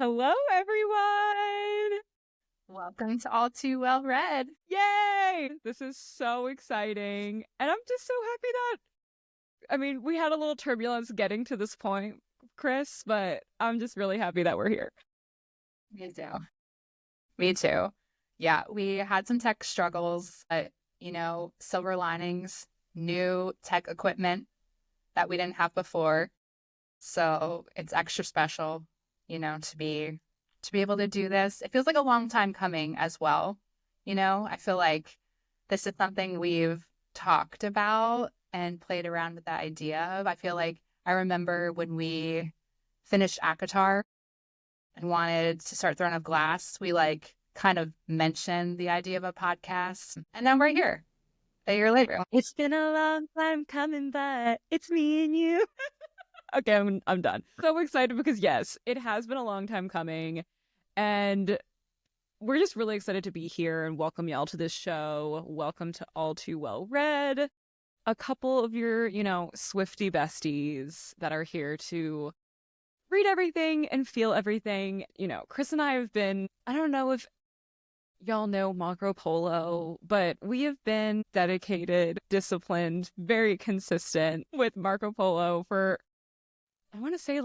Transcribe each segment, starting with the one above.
Hello, everyone! Welcome to All Too Well Read. Yay! This is so exciting. And I'm just so happy we had a little turbulence getting to this point, Chris, but I'm just really happy that we're here. Me too. Me too. Yeah, we had some tech struggles, but, silver linings, new tech equipment that we didn't have before. So it's extra special, to be able to do this. It feels like a long time coming as well. I feel like this is something we've talked about and played around with the idea of. I feel like I remember when we finished ACOTAR and wanted to start Throne of Glass, we kind of mentioned the idea of a podcast. And now we're here a year later. It's been a long time coming, but it's me and you. Okay, I'm done. So excited because, yes, it has been a long time coming. And we're just really excited to be here and welcome y'all to this show. Welcome to All Too Well Read. A couple of your, Swifty besties that are here to read everything and feel everything. Chris and I have been, I don't know if y'all know Marco Polo, but we have been dedicated, disciplined, very consistent with Marco Polo for, I want to say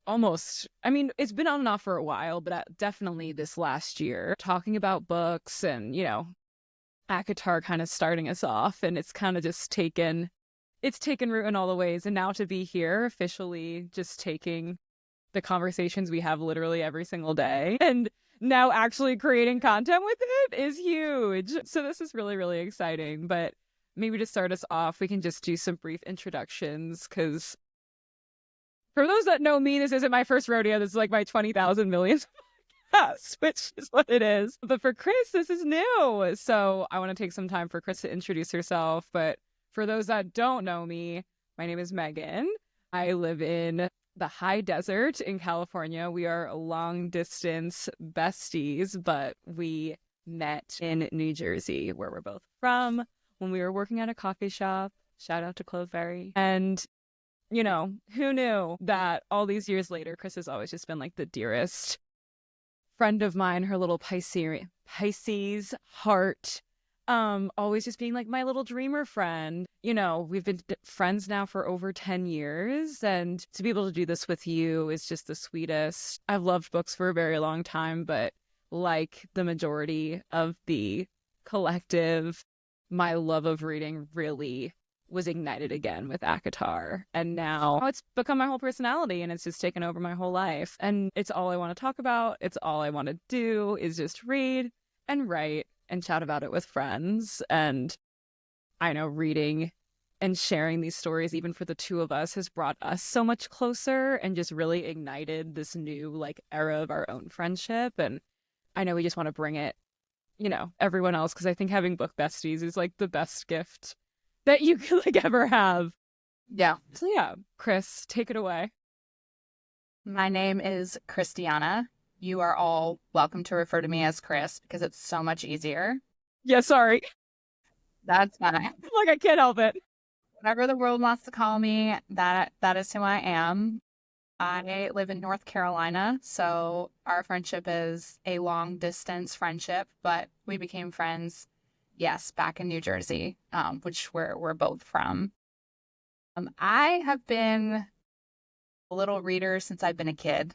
almost, it's been on and off for a while, but definitely this last year, talking about books and, ACOTAR kind of starting us off, and it's kind of just taken root in all the ways. And now to be here officially just taking the conversations we have literally every single day and now actually creating content with it is huge. So this is really, really exciting. But maybe to start us off, we can just do some brief introductions, because for those that know me, this isn't my first rodeo. This is like my 20,000 millionth podcast, which is what it is. But for Chris, this is new. So I want to take some time for Chris to introduce herself. But for those that don't know me, my name is Megan. I live in the high desert in California. We are long distance besties, but we met in New Jersey, where we're both from, when we were working at a coffee shop. Shout out to Cloveberry. And who knew that all these years later, Chris has always just been like the dearest friend of mine, her little Pisces heart, always just being like my little dreamer friend. We've been friends now for over 10 years, and to be able to do this with you is just the sweetest. I've loved books for a very long time, but like the majority of the collective, my love of reading really was ignited again with ACOTAR, and now it's become my whole personality, and it's just taken over my whole life, and it's all I want to talk about. It's all I want to do is just read and write and chat about it with friends. And I know reading and sharing these stories, even for the two of us, has brought us so much closer and just really ignited this new era of our own friendship. And I know we just want to bring it, everyone else, because I think having book besties is the best gift that you could ever have. Yeah. So yeah, Chris, take it away. My name is Christiana. You are all welcome to refer to me as Chris because it's so much easier. Yeah, sorry. That's fine. I can't help it. Whatever the world wants to call me, that is who I am. I live in North Carolina, so our friendship is a long distance friendship, but we became friends, yes, back in New Jersey, which we're both from. I have been a little reader since I've been a kid.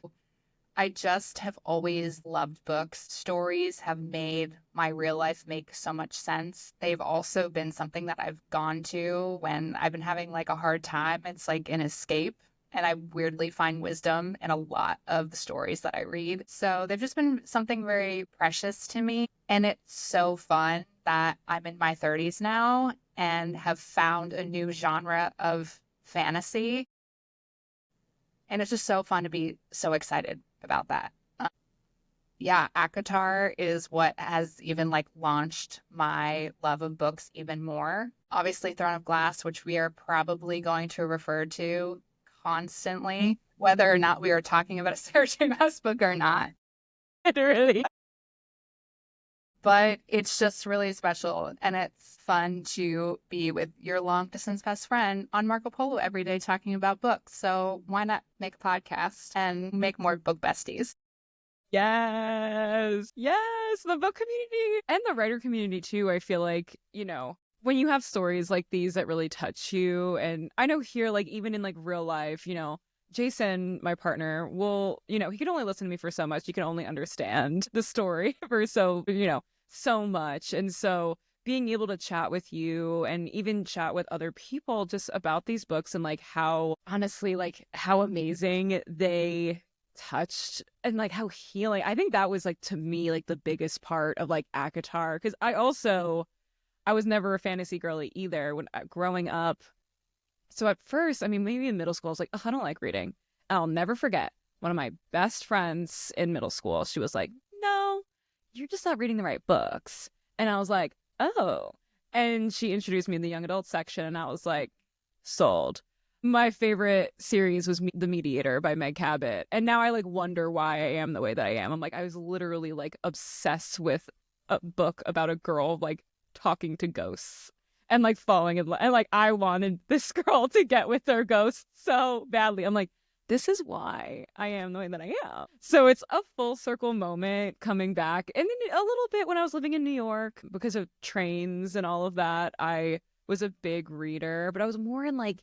I just have always loved books. Stories have made my real life make so much sense. They've also been something that I've gone to when I've been having a hard time. It's like an escape. And I weirdly find wisdom in a lot of the stories that I read. So they've just been something very precious to me. And it's so fun that I'm in my 30s now and have found a new genre of fantasy. And it's just so fun to be so excited about that. Yeah, ACOTAR is what has even launched my love of books even more. Obviously, Throne of Glass, which we are probably going to refer to constantly, whether or not we are talking about a Sarah J. Maas book or not. Really. But it's just really special, and it's fun to be with your long-distance best friend on Marco Polo every day talking about books. So why not make a podcast and make more book besties? Yes. Yes. The book community and the writer community too. I feel like, when you have stories like these that really touch you, and I know here, like even in like real life, Jason, my partner, he can only listen to me for so much. He can only understand the story for so much. And so being able to chat with you and even chat with other people just about these books and like how honestly, like how amazing they touched and like how healing. I think that was like to me like the biggest part of like ACOTAR, because I was never a fantasy girly either when growing up. So at first, I mean, maybe in middle school, I was like, oh, I don't like reading. I'll never forget one of my best friends in middle school. She was like, no, you're just not reading the right books. And I was like, oh. And she introduced me in the young adult section, and I was like, sold. My favorite series was The Mediator by Meg Cabot. And now I like wonder why I am the way that I am. I'm like, I was literally like obsessed with a book about a girl like talking to ghosts and like falling in love. And like I wanted this girl to get with her ghost so badly. I'm like, this is why I am the way that I am. So it's a full circle moment coming back. And then a little bit when I was living in New York because of trains and all of that, I was a big reader, but I was more in like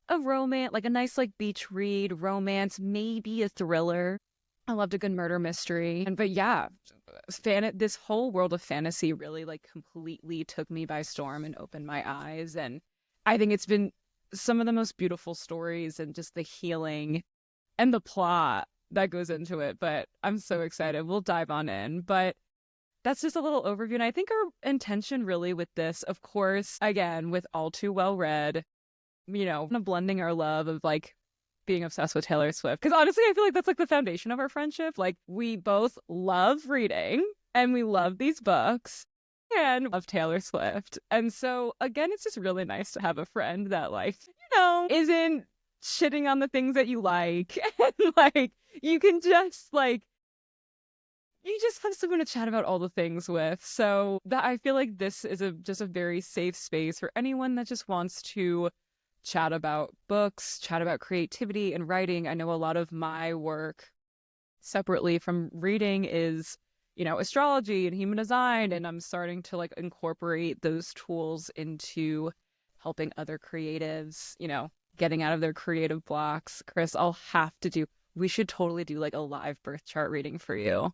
a romance, like a nice like beach read, romance, maybe a thriller. I loved a good murder mystery. But yeah, this whole world of fantasy really like completely took me by storm and opened my eyes. And I think it's been some of the most beautiful stories and just the healing and the plot that goes into it. But I'm so excited. We'll dive on in. But that's just a little overview. And I think our intention really with this, of course, again, with All Too Well Read, kind of blending our love of like being obsessed with Taylor Swift. Because honestly, I feel like that's like the foundation of our friendship. Like we both love reading and we love these books and love Taylor Swift. And so again, it's just really nice to have a friend that like, isn't shitting on the things that you like. And like you can just like you just have someone to chat about all the things with. So that I feel like this is just a very safe space for anyone that just wants to chat about books, chat about creativity and writing. I know a lot of my work separately from reading is, astrology and human design. And I'm starting to like incorporate those tools into helping other creatives, getting out of their creative blocks. Chris, we should totally do like a live birth chart reading for you.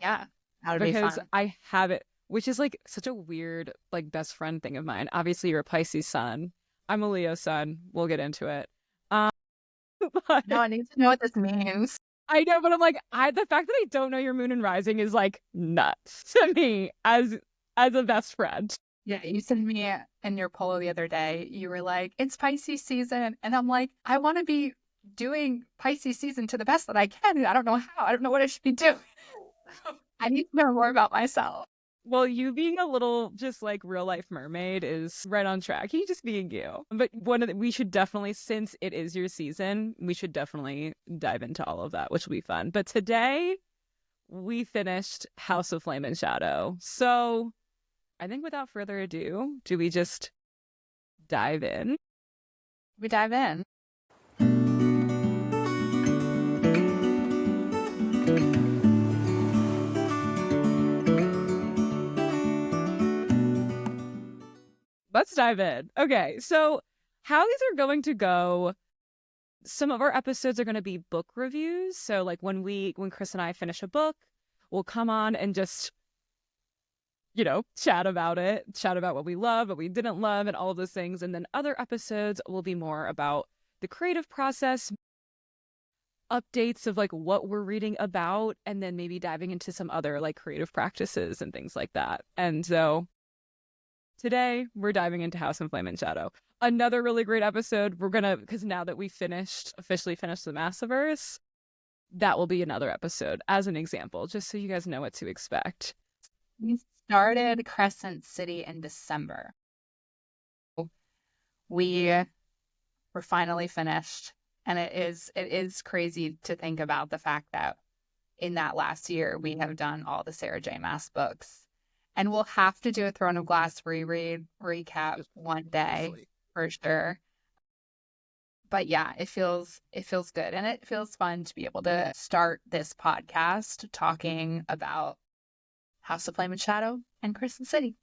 Yeah, that would be Because fun. I have it, which is like such a weird, like best friend thing of mine. Obviously, you're a Pisces sun. I'm a Leo sun. We'll get into it. Um, but No, I need to know what this means. I know, but I'm like, the fact that I don't know your moon and rising is like nuts to me as a best friend. Yeah, you sent me in your polo the other day. You were like, it's Pisces season. And I'm like, I want to be doing Pisces season to the best that I can. I don't know how. I don't know what I should be doing. I need to know more about myself. Well, you being a little just like real life mermaid is right on track. You just being you. But we should definitely, since it is your season, we should definitely dive into all of that, which will be fun. But today we finished House of Flame and Shadow. So I think without further ado, do we just dive in? We dive in. Let's dive in. Okay, so how these are going to go, some of our episodes are going to be book reviews. So like when Chris and I finish a book, we'll come on and just chat about it, chat about what we love, what we didn't love, and all of those things. And then other episodes will be more about the creative process, updates of like what we're reading about, and then maybe diving into some other like creative practices and things like that. And so today we're diving into House and Flame and Shadow. Another really great episode. Because now that we officially finished the Massiverse, that will be another episode as an example, just so you guys know what to expect. We started Crescent City in December. We were finally finished. And it is crazy to think about the fact that in that last year, we have done all the Sarah J. Maas books. And we'll have to do a Throne of Glass recap one day for sure. But yeah, it feels good. And it feels fun to be able to start this podcast talking about House of Flame and Shadow and Crystal City.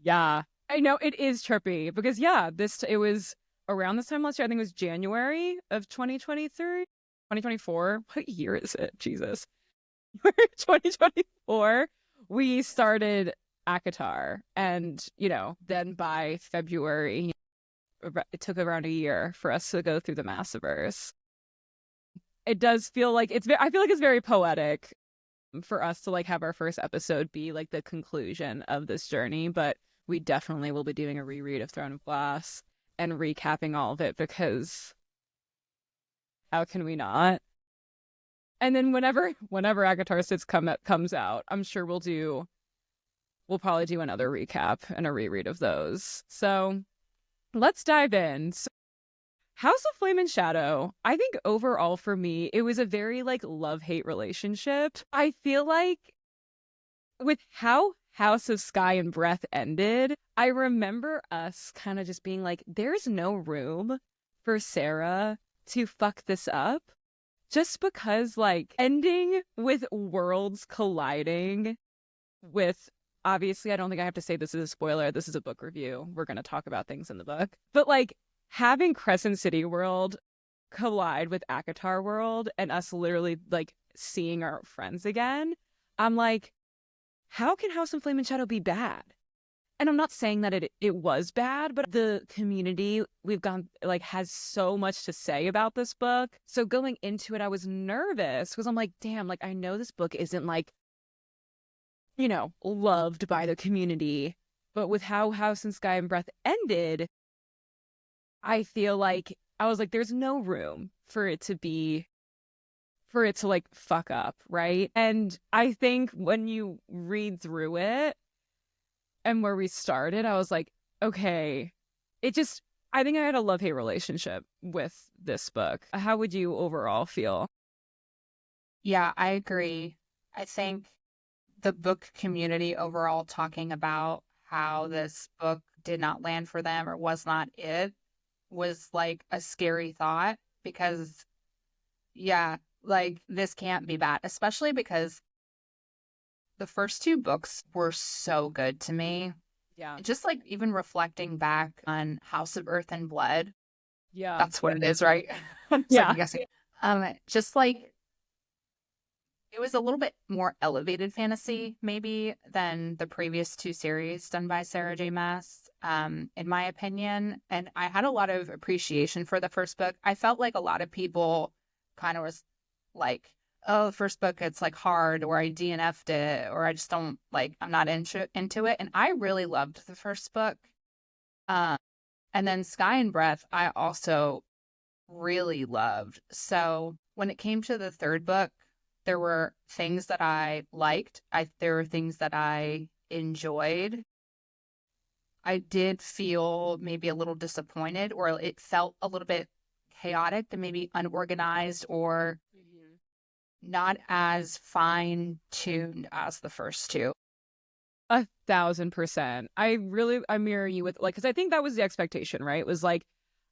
Yeah, I know it is trippy because it was around this time last year. I think it was January of 2023, 2024. What year is it? Jesus. 2024. We started ACOTAR, and then by February, it took around a year for us to go through the Massiverse. It does feel like I feel like it's very poetic for us to like have our first episode be like the conclusion of this journey, but we definitely will be doing a reread of Throne of Glass and recapping all of it because how can we not? And then whenever ACOTAR 6 comes out, I'm sure we'll probably do another recap and a reread of those. So let's dive in. So, House of Flame and Shadow, I think overall for me, it was a very like love-hate relationship. I feel like with how House of Sky and Breath ended, I remember us kind of just being like, there's no room for Sarah to fuck this up. Just because like ending with worlds colliding with, obviously, I don't think I have to say this is a spoiler. This is a book review. We're going to talk about things in the book. But like having Crescent City World collide with ACOTAR World and us literally like seeing our friends again, I'm like, how can House of Flame and Shadow be bad? And I'm not saying that it was bad, but the community we've gone like has so much to say about this book. So going into it, I was nervous because I'm like, damn, like I know this book isn't like, loved by the community, but with how House and Sky and Breath ended, I feel like I was like, there's no room for it to like fuck up, right? And I think when you read through it and where we started, I was like, okay, I think I had a love-hate relationship with this book. How would you overall feel? Yeah, I agree. I think the book community overall talking about how this book did not land for them or was not it was like a scary thought because, yeah, like this can't be bad, especially because the first two books were so good to me. Yeah. Just like even reflecting back on House of Earth and Blood. Yeah. That's what it is, right? Yeah. Guessing. Just like it was a little bit more elevated fantasy, maybe, than the previous two series done by Sarah J. Maas, in my opinion. And I had a lot of appreciation for the first book. I felt like a lot of people kind of was like, oh, the first book, it's like hard, or I DNF'd it, or I just don't like, I'm not into it. And I really loved the first book. And then Sky and Breath, I also really loved. So when it came to the third book, there were things that I liked. There were things that I enjoyed. I did feel maybe a little disappointed, or it felt a little bit chaotic and maybe unorganized or not as fine-tuned as the first two. 1,000%. I mirror you with like, because I think that was the expectation, right? It was like,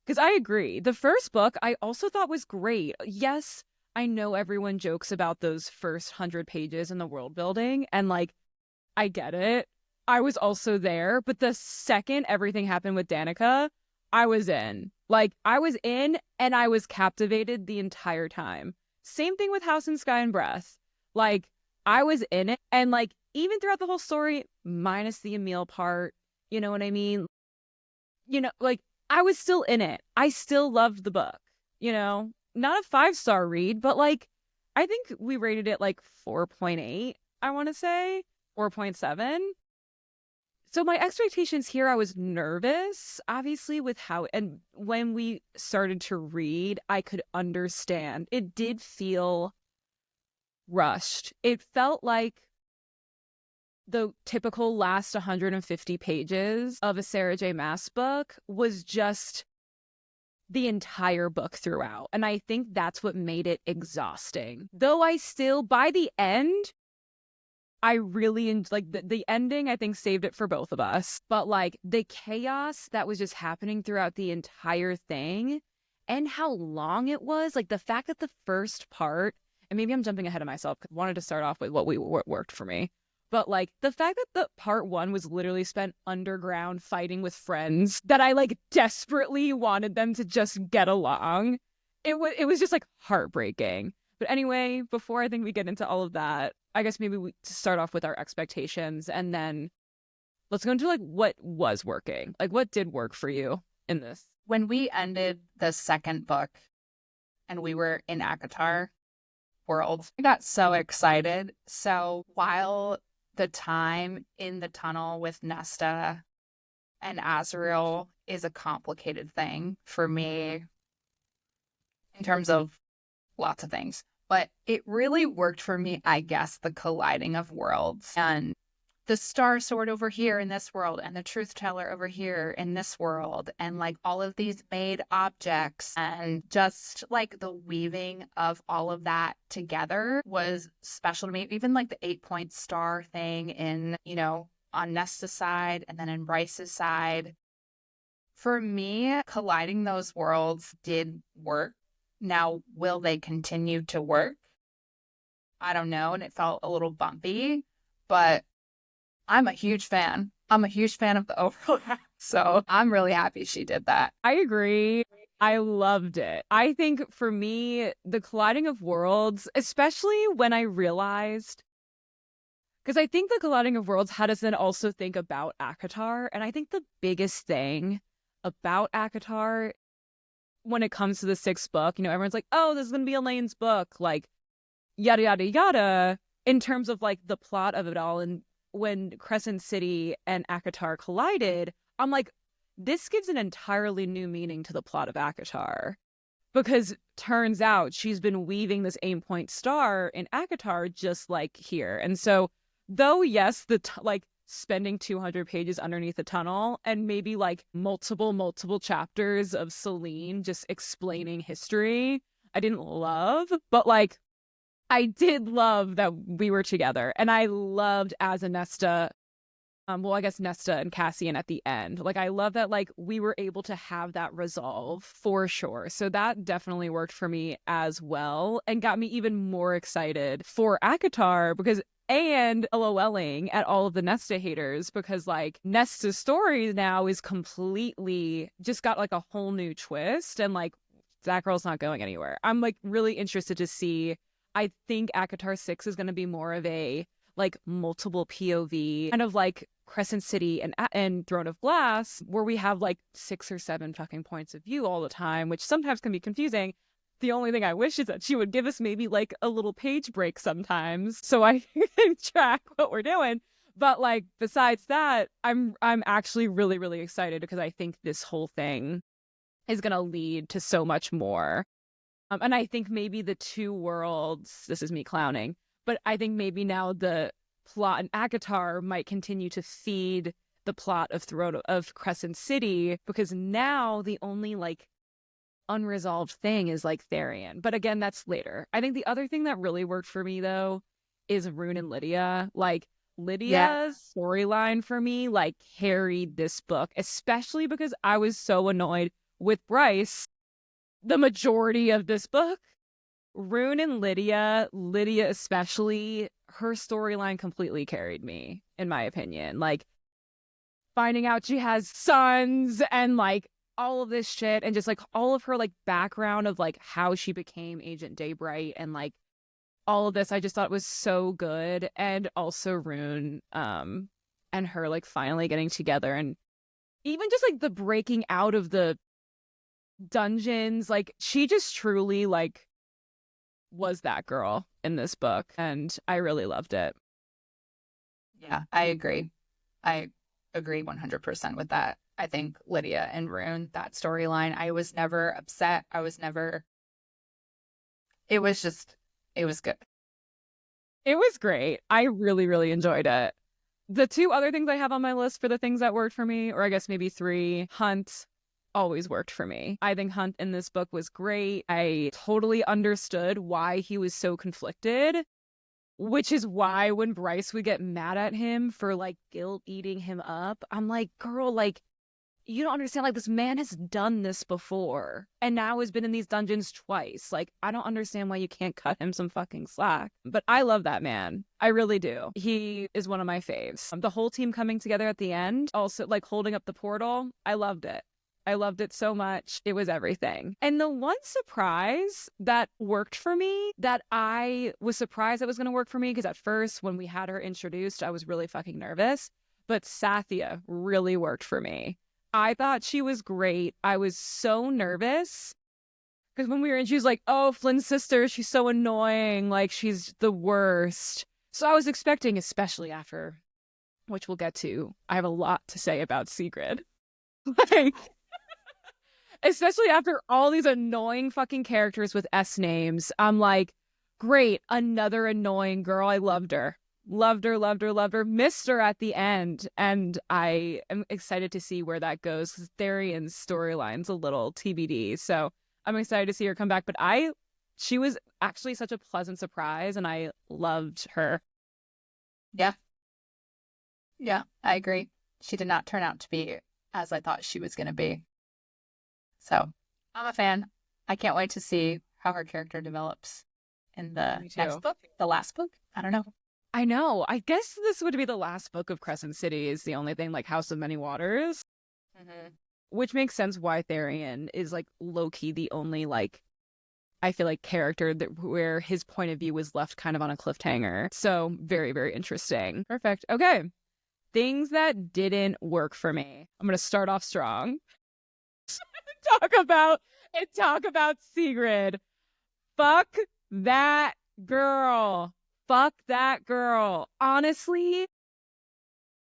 because I agree. The first book I also thought was great. Yes, I know everyone jokes about those first 100 pages in the world building, and like, I get it. I was also there, but the second everything happened with Danica, I was in. Like, I was in and I was captivated the entire time. Same thing with House and Sky and Breath. Like, I was in it, and like, even throughout the whole story, minus the Emil part, you know what I mean? Like, I was still in it. I still loved the book, Not a 5-star read, but like, I think we rated it like 4.8, I want to say, 4.7. So my expectations here, I was nervous, obviously, with how, and when we started to read, I could understand. It did feel rushed. It felt like the typical last 150 pages of a Sarah J. Maas book was just the entire book throughout. And I think that's what made it exhausting. Though I still, by the end, I really like the ending, I think saved it for both of us. But like the chaos that was just happening throughout the entire thing and how long it was. Like the fact that the first part, and maybe I'm jumping ahead of myself because I wanted to start off with what worked for me. But like the fact that the part one was literally spent underground fighting with friends that I like desperately wanted them to just get along. It was just like heartbreaking. But anyway, before I think we get into all of that, I guess maybe we to start off with our expectations and then let's go into like what was working. Like what did work for you in this? When we ended the second book and we were in ACOTAR world, I got so excited. So while the time in the tunnel with Nesta and Azrael is a complicated thing for me in terms of lots of things, but it really worked for me, I guess, the colliding of worlds and the star sword over here in this world and the truth teller over here in this world and like all of these made objects and just like the weaving of all of that together was special to me. Even like the 8-point star thing in, on Nesta's side and then in Bryce's side. For me, colliding those worlds did work. Now, will they continue to work? I don't know. And it felt a little bumpy, but I'm a huge fan. I'm a huge fan of the overlap. So I'm really happy she did that. I agree. I loved it. I think for me, the colliding of worlds, especially when I realized, because I think the colliding of worlds had us then also think about ACOTAR. And I think the biggest thing about ACOTAR when it comes to the sixth book, everyone's like, oh, this is going to be Elaine's book, like yada, yada, yada, in terms of like the plot of it all. And when Crescent City and ACOTAR collided, I'm like, this gives an entirely new meaning to the plot of ACOTAR. Because turns out she's been weaving this 8-point star in ACOTAR just like here. And so, though, yes, spending 200 pages underneath the tunnel and maybe like multiple chapters of Celine just explaining history, I didn't love, but like, I did love that we were together, and I loved as a Nesta. I guess Nesta and Cassian at the end. Like, I love that, like, we were able to have that resolve for sure. So that definitely worked for me as well, and got me even more excited for ACOTAR and LOLing at all of the Nesta haters because, like, Nesta's story now is completely just got like a whole new twist, and like that girl's not going anywhere. I'm like really interested to see. I think ACOTAR 6 is going to be more of a like multiple POV kind of like Crescent City and Throne of Glass, where we have like 6 or 7 fucking points of view all the time, which sometimes can be confusing. The only thing I wish is that she would give us maybe like a little page break sometimes so I can track what we're doing. But like besides that, I'm actually really, really excited because I think this whole thing is going to lead to so much more. And I think maybe the two worlds, this is me clowning, but I think maybe now the plot in ACOTAR might continue to feed the plot of Crescent City, because now the only like unresolved thing is like Therian. But again, that's later. I think the other thing that really worked for me though is Rune and Lydia. Like Lydia's storyline for me like carried this book, especially because I was so annoyed with Bryce the majority of this book. Rune and Lydia especially, her storyline completely carried me, in my opinion. Like, finding out she has sons and, like, all of this shit and just, like, all of her, like, background of, like, how she became Agent Daybright and, like, all of this, I just thought was so good. And also Rune, and her, like, finally getting together and even just, like, the breaking out of the dungeons, like she just truly like was that girl in this book, and I really loved it. Yeah, I agree 100% with that. I think Lydia and Rune, that storyline, I was never upset. It was good. It was great. I really, really enjoyed it. The 2 other things I have on my list for the things that worked for me, or I guess maybe 3, Hunt always worked for me. I think Hunt in this book was great. I totally understood why he was so conflicted, which is why when Bryce would get mad at him for like guilt eating him up, I'm like, girl, like you don't understand. Like, this man has done this before and now has been in these dungeons twice. Like, I don't understand why you can't cut him some fucking slack. But I love that man. I really do. He is one of my faves. The whole team coming together at the end, also like holding up the portal. I loved it. I loved it so much. It was everything. And the one surprise that worked for me, that I was surprised that was going to work for me, because at first when we had her introduced, I was really fucking nervous. But Sathya really worked for me. I thought she was great. I was so nervous because when we were in, she was like, oh, Flynn's sister, she's so annoying. Like, she's the worst. So I was expecting, especially after, which we'll get to, I have a lot to say about Sigrid. Like, especially after all these annoying fucking characters with S names, I'm like, great, another annoying girl. I loved her. Loved her, loved her, loved her. Missed her at the end. And I am excited to see where that goes, because Therian's storyline's a little TBD. So I'm excited to see her come back. But she was actually such a pleasant surprise, and I loved her. Yeah. Yeah, I agree. She did not turn out to be as I thought she was going to be. So I'm a fan. I can't wait to see how her character develops in the next book, the last book. I don't know. I know. I guess this would be the last book of Crescent City, is the only thing, like House of Many Waters. Mm-hmm. Which makes sense why Therian is like low-key the only, like, I feel like, character where his point of view was left kind of on a cliffhanger. So very, very interesting. Perfect. Okay. Things that didn't work for me. I'm going to start off strong. talk about Sigrid. Fuck that girl. Fuck that girl. Honestly,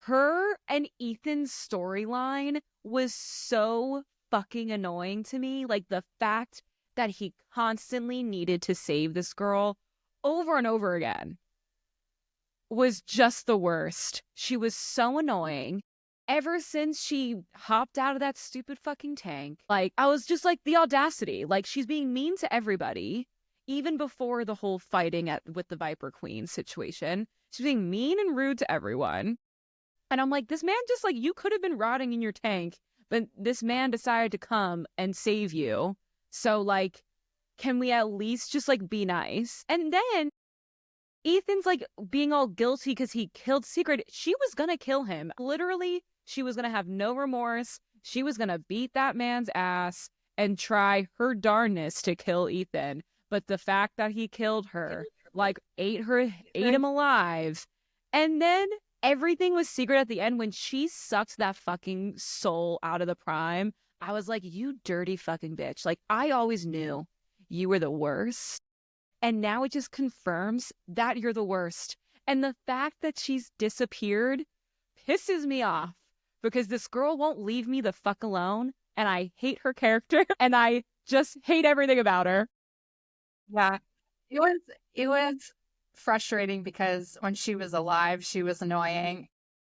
her and Ethan's storyline was so fucking annoying to me. Like, the fact that he constantly needed to save this girl over and over again was just the worst. She was so annoying. Ever since she hopped out of that stupid fucking tank, like, I was just like, the audacity. Like, she's being mean to everybody. Even before the whole fighting with the Viper Queen situation, she's being mean and rude to everyone. And I'm like, this man just, like, you could have been rotting in your tank, but this man decided to come and save you. So, like, can we at least just, like, be nice? And then Ethan's, like, being all guilty because he killed Sigrid. She was gonna kill him. Literally, she was gonna have no remorse. She was gonna beat that man's ass and try her darnest to kill Ethan. But the fact that he killed her, like, ate him alive. And then everything was Sigrid at the end when she sucked that fucking soul out of the Prime. I was like, you dirty fucking bitch. Like, I always knew you were the worst. And now it just confirms that you're the worst. And the fact that she's disappeared pisses me off, because this girl won't leave me the fuck alone. And I hate her character. And I just hate everything about her. Yeah, it was frustrating because when she was alive, she was annoying.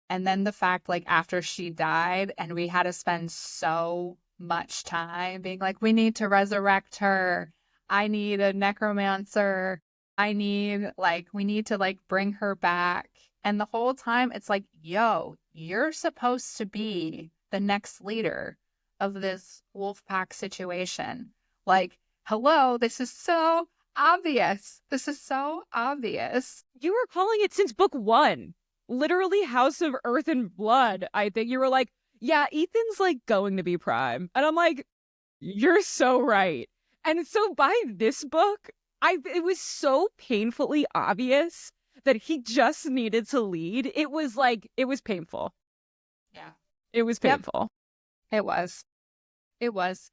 And then the fact, like, after she died and we had to spend so much time being like, we need to resurrect her. I need a necromancer. We need to, like, bring her back. And the whole time it's like, yo, you're supposed to be the next leader of this wolf pack situation. Like, hello, this is so obvious. This is so obvious. You were calling it since book 1. Literally House of Earth and Blood. I think you were like, yeah, Ethan's, like, going to be Prime. And I'm like, you're so right. And so by this book, it was so painfully obvious that he just needed to lead. It was like, it was painful. Yeah. It was painful. Yep. It was.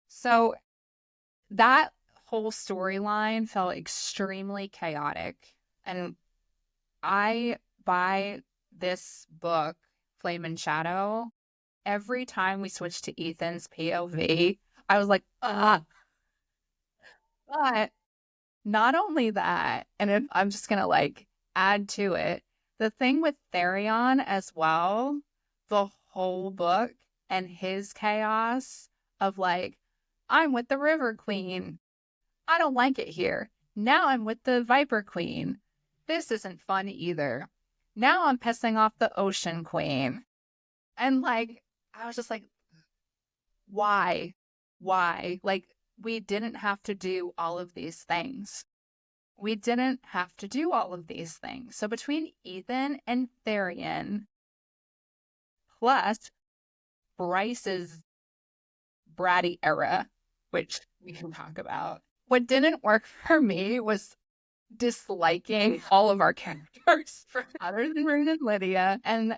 So that whole storyline felt extremely chaotic. And by this book, Flame and Shadow, every time we switched to Ethan's POV, I was like, ugh. But not only that, and I'm just going to, like, add to it, the thing with Therion as well, the whole book and his chaos of, like, I'm with the River Queen. I don't like it here. Now I'm with the Viper Queen. This isn't fun either. Now I'm pissing off the Ocean Queen. And, like, I was just like, why? Why? Like, we didn't have to do all of these things. We didn't have to do all of these things. So between Ethan and Therian, plus Bryce's bratty era, which we can talk about, what didn't work for me was disliking all of our characters other than Rune and Lydia. And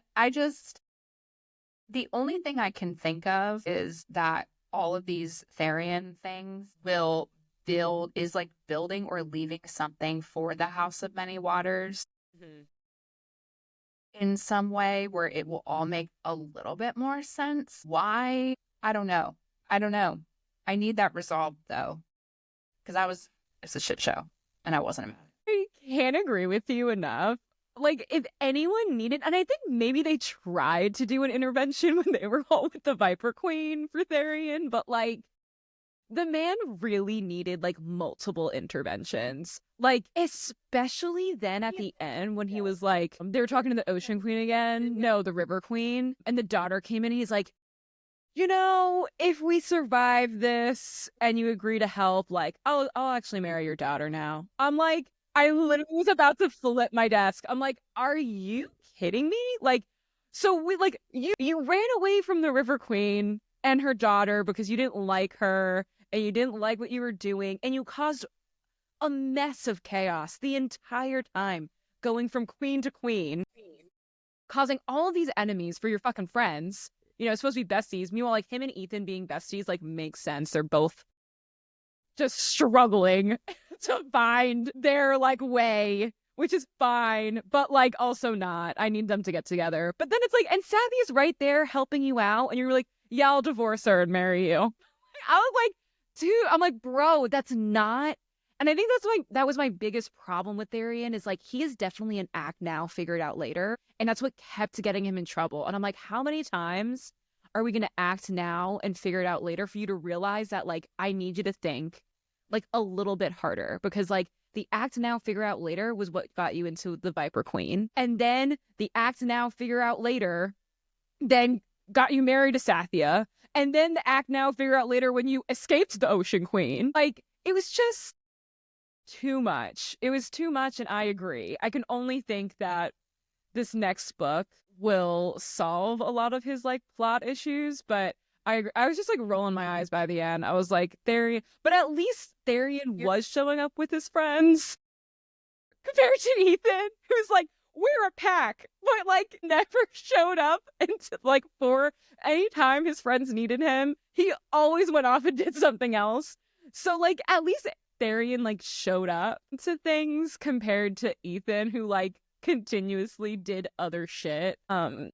the only thing I can think of is that all of these Therian things will is like building or leaving something for the House of Many Waters in some way where it will all make a little bit more sense. Why? I don't know. I need that resolved though, because it's a shit show and I wasn't about it. I can't agree with you enough. Like, if anyone needed, and I think maybe they tried to do an intervention when they were all with the Viper Queen for Therian, but like, the man really needed like multiple interventions. Like, especially then at the end when he was like, they were talking to the Ocean Queen again. No, the River Queen. And the daughter came in and he's like, you know, if we survive this and you agree to help, like, I'll actually marry your daughter now. I'm like, I literally was about to flip my desk. I'm like, are you kidding me? Like, so you ran away from the River Queen and her daughter because you didn't like her and you didn't like what you were doing, and you caused a mess of chaos the entire time, going from queen to queen, causing all of these enemies for your fucking friends. You know, it's supposed to be besties. Meanwhile, like, him and Ethan being besties, like, makes sense. They're both just struggling to find their, like, way, which is fine, but, like, also not. I need them to get together. But then it's like, and Sathya's right there helping you out, and you're like, yeah, I'll divorce her and marry you. I was like, dude, I'm like, bro, that's not. And I think that was my biggest problem with Therian, is like, he is definitely an act now, figure it out later. And that's what kept getting him in trouble. And I'm like, how many times are we going to act now and figure it out later for you to realize that, like, I need you to think like a little bit harder? Because like, the act now, figure out later was what got you into the Viper Queen. And then the act now, figure out later then got you married to Sathya. And then the act now, figure out later when you escaped the Ocean Queen. Like, it was just too much. It was too much, and I agree. I can only think that this next book will solve a lot of his like plot issues, but I was just like rolling my eyes by the end. I was like, Therian, but at least Therian was showing up with his friends compared to Ethan, who's like, we're a pack, but like never showed up until like for any time his friends needed him. He always went off and did something else. So like, at least Therian like showed up to things compared to Ethan, who like continuously did other shit. Yeah.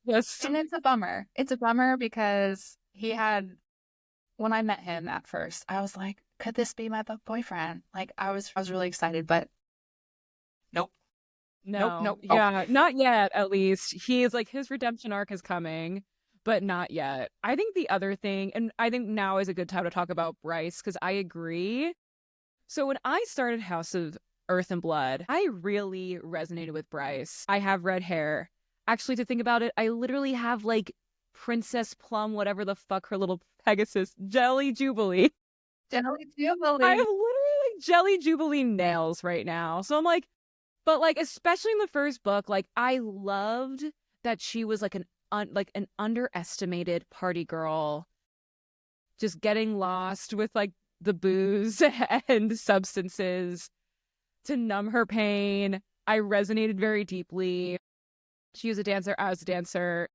Just... And it's a bummer. It's a bummer because when I met him at first, I was like, could this be my book boyfriend? Like, I was really excited, but nope. No. Nope. Yeah, not yet, at least. He is like, his redemption arc is coming, but not yet. I think the other thing, and I think now is a good time to talk about Bryce, because I agree. So when I started House of Earth and Blood, I really resonated with Bryce. I have red hair. Actually, to think about it, I literally have like Princess Plum, whatever the fuck her little Pegasus, Jelly Jubilee. Jelly Jubilee. I have literally like Jelly Jubilee nails right now. So I'm like, but like, especially in the first book, like, I loved that she was like an underestimated party girl, just getting lost with like the booze and substances to numb her pain. I resonated very deeply. She was a dancer, I was a dancer.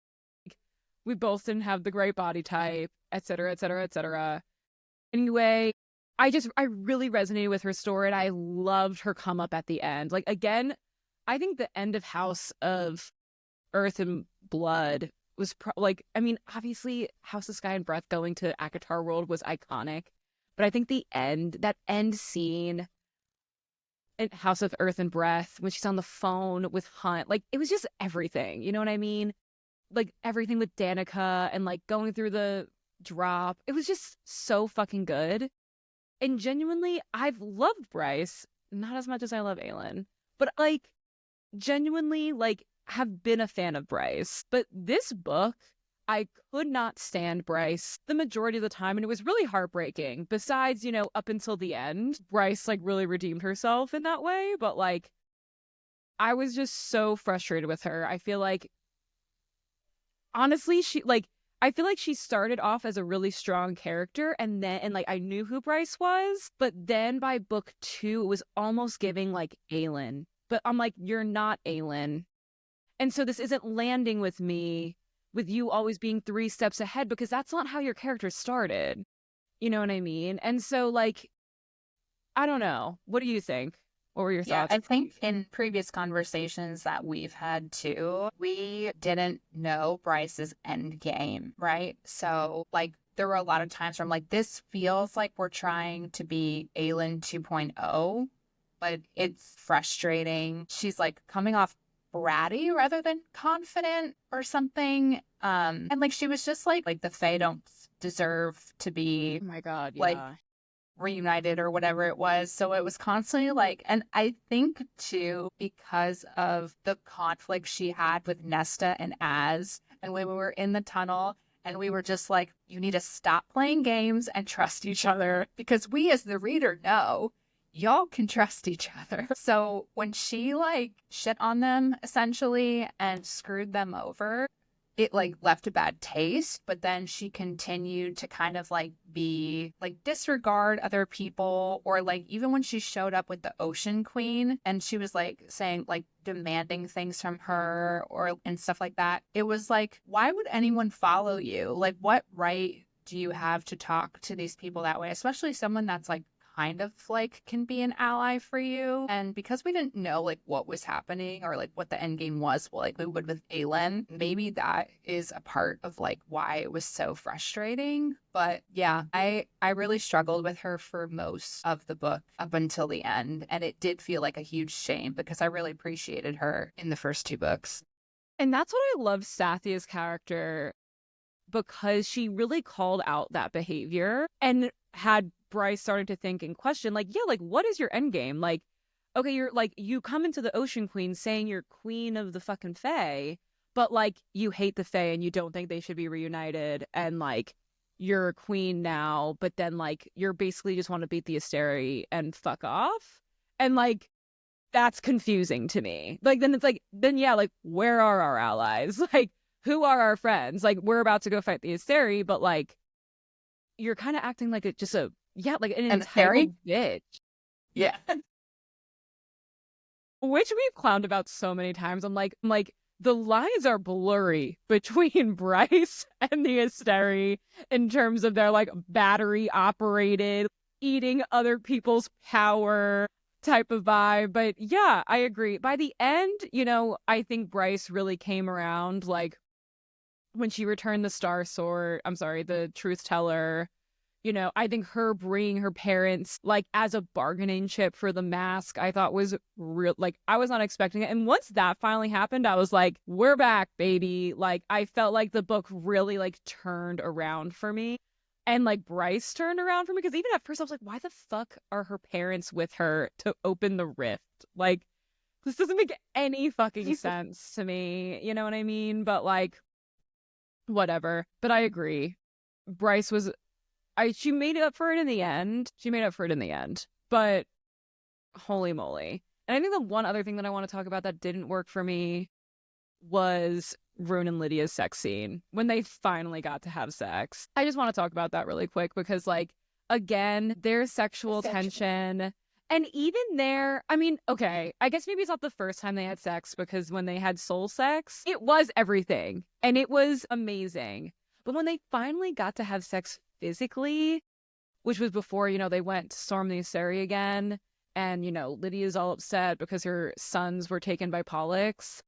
We both didn't have the great body type, etc., etc., etc. Anyway, I really resonated with her story, and I loved her come up at the end. Like, again, I think the end of House of Earth and Blood was I mean, obviously House of Sky and Breath going to Akatar World was iconic, but I think that end scene in House of Earth and Breath, when she's on the phone with Hunt, like, it was just everything. You know what I mean? Like, everything with Danica and like going through the drop. It was just so fucking good. And genuinely, I've loved Bryce, not as much as I love Aelin, but like, genuinely, like, have been a fan of Bryce. But this book, I could not stand Bryce the majority of the time, and it was really heartbreaking. Besides, up until the end, Bryce like really redeemed herself in that way, but like I was just so frustrated with her. I feel like honestly, I feel like she started off as a really strong character, and like I knew who Bryce was, but then by book 2 it was almost giving like Aelin. But I'm like, you're not Aelin. And so this isn't landing with me, with you always being 3 steps ahead, because that's not how your character started. You know what I mean? And so like I don't know. What do you think? What were your Yeah, thoughts? I think in previous conversations that we've had too, we didn't know Bryce's end game, right? So, like, there were a lot of times where I'm like, this feels like we're trying to be Aelin 2.0, but it's frustrating. She's like coming off bratty rather than confident or something. And like she was just like the Fae don't deserve to be Oh my God, like yeah. reunited or whatever it was. So it was constantly like, and I think too, because of the conflict she had with Nesta and Az, and when we were in the tunnel and we were just like, you need to stop playing games and trust each other because we as the reader know y'all can trust each other. So when she like shit on them essentially and screwed them over, it like left a bad taste, but then she continued to kind of like be like disregard other people, or like even when she showed up with the Ocean Queen and she was like saying like demanding things from her or and stuff like that, it was like, why would anyone follow you? Like, what right do you have to talk to these people that way, especially someone that's like kind of like can be an ally for you? And because we didn't know like what was happening or like what the end game was, well, like we would with Aelin, maybe that is a part of like why it was so frustrating. But yeah, I really struggled with her for most of the book up until the end, and it did feel like a huge shame because I really appreciated her in the first 2 books. And that's what I love Sathia's character, because she really called out that behavior and had Bryce started to think and question, like, yeah, like, what is your end game? Like, okay, you're like, you come into the Ocean Queen saying you're queen of the fucking Fae, but like, you hate the Fae and you don't think they should be reunited, and like, you're a queen now, but then like, you're basically just want to beat the Asteri and fuck off. And like, that's confusing to me. Like, then it's like, then yeah, like, where are our allies? Like, who are our friends? Like, we're about to go fight the Asteri, but like, you're kind of acting like like an And the fairy? entitled bitch, Yeah. which we've clowned about so many times. I'm like, the lines are blurry between Bryce and the Asteri in terms of their like battery operated, eating other people's power type of vibe. But yeah, I agree. By the end, I think Bryce really came around, like when she returned the Star Sword, I'm sorry, the Truth Teller. I think her bringing her parents like as a bargaining chip for the mask, I thought was real. Like, I was not expecting it. And once that finally happened, I was like, we're back, baby. Like, I felt like the book really like turned around for me. And like Bryce turned around for me, because even at first I was like, why the fuck are her parents with her to open the rift? Like, this doesn't make any fucking sense to me. You know what I mean? But like, whatever. But I agree. Bryce was she made up for it in the end. She made up for it in the end. But holy moly. And I think the one other thing that I want to talk about that didn't work for me was Rune and Lydia's sex scene when they finally got to have sex. I just want to talk about that really quick because, like, again, there's sexual tension. And even there, I mean, okay, I guess maybe it's not the first time they had sex, because when they had soul sex, it was everything and it was amazing. But when they finally got to have sex physically, which was before, they went to storm the Asteri again, and, Lydia's all upset because her sons were taken by Pollux.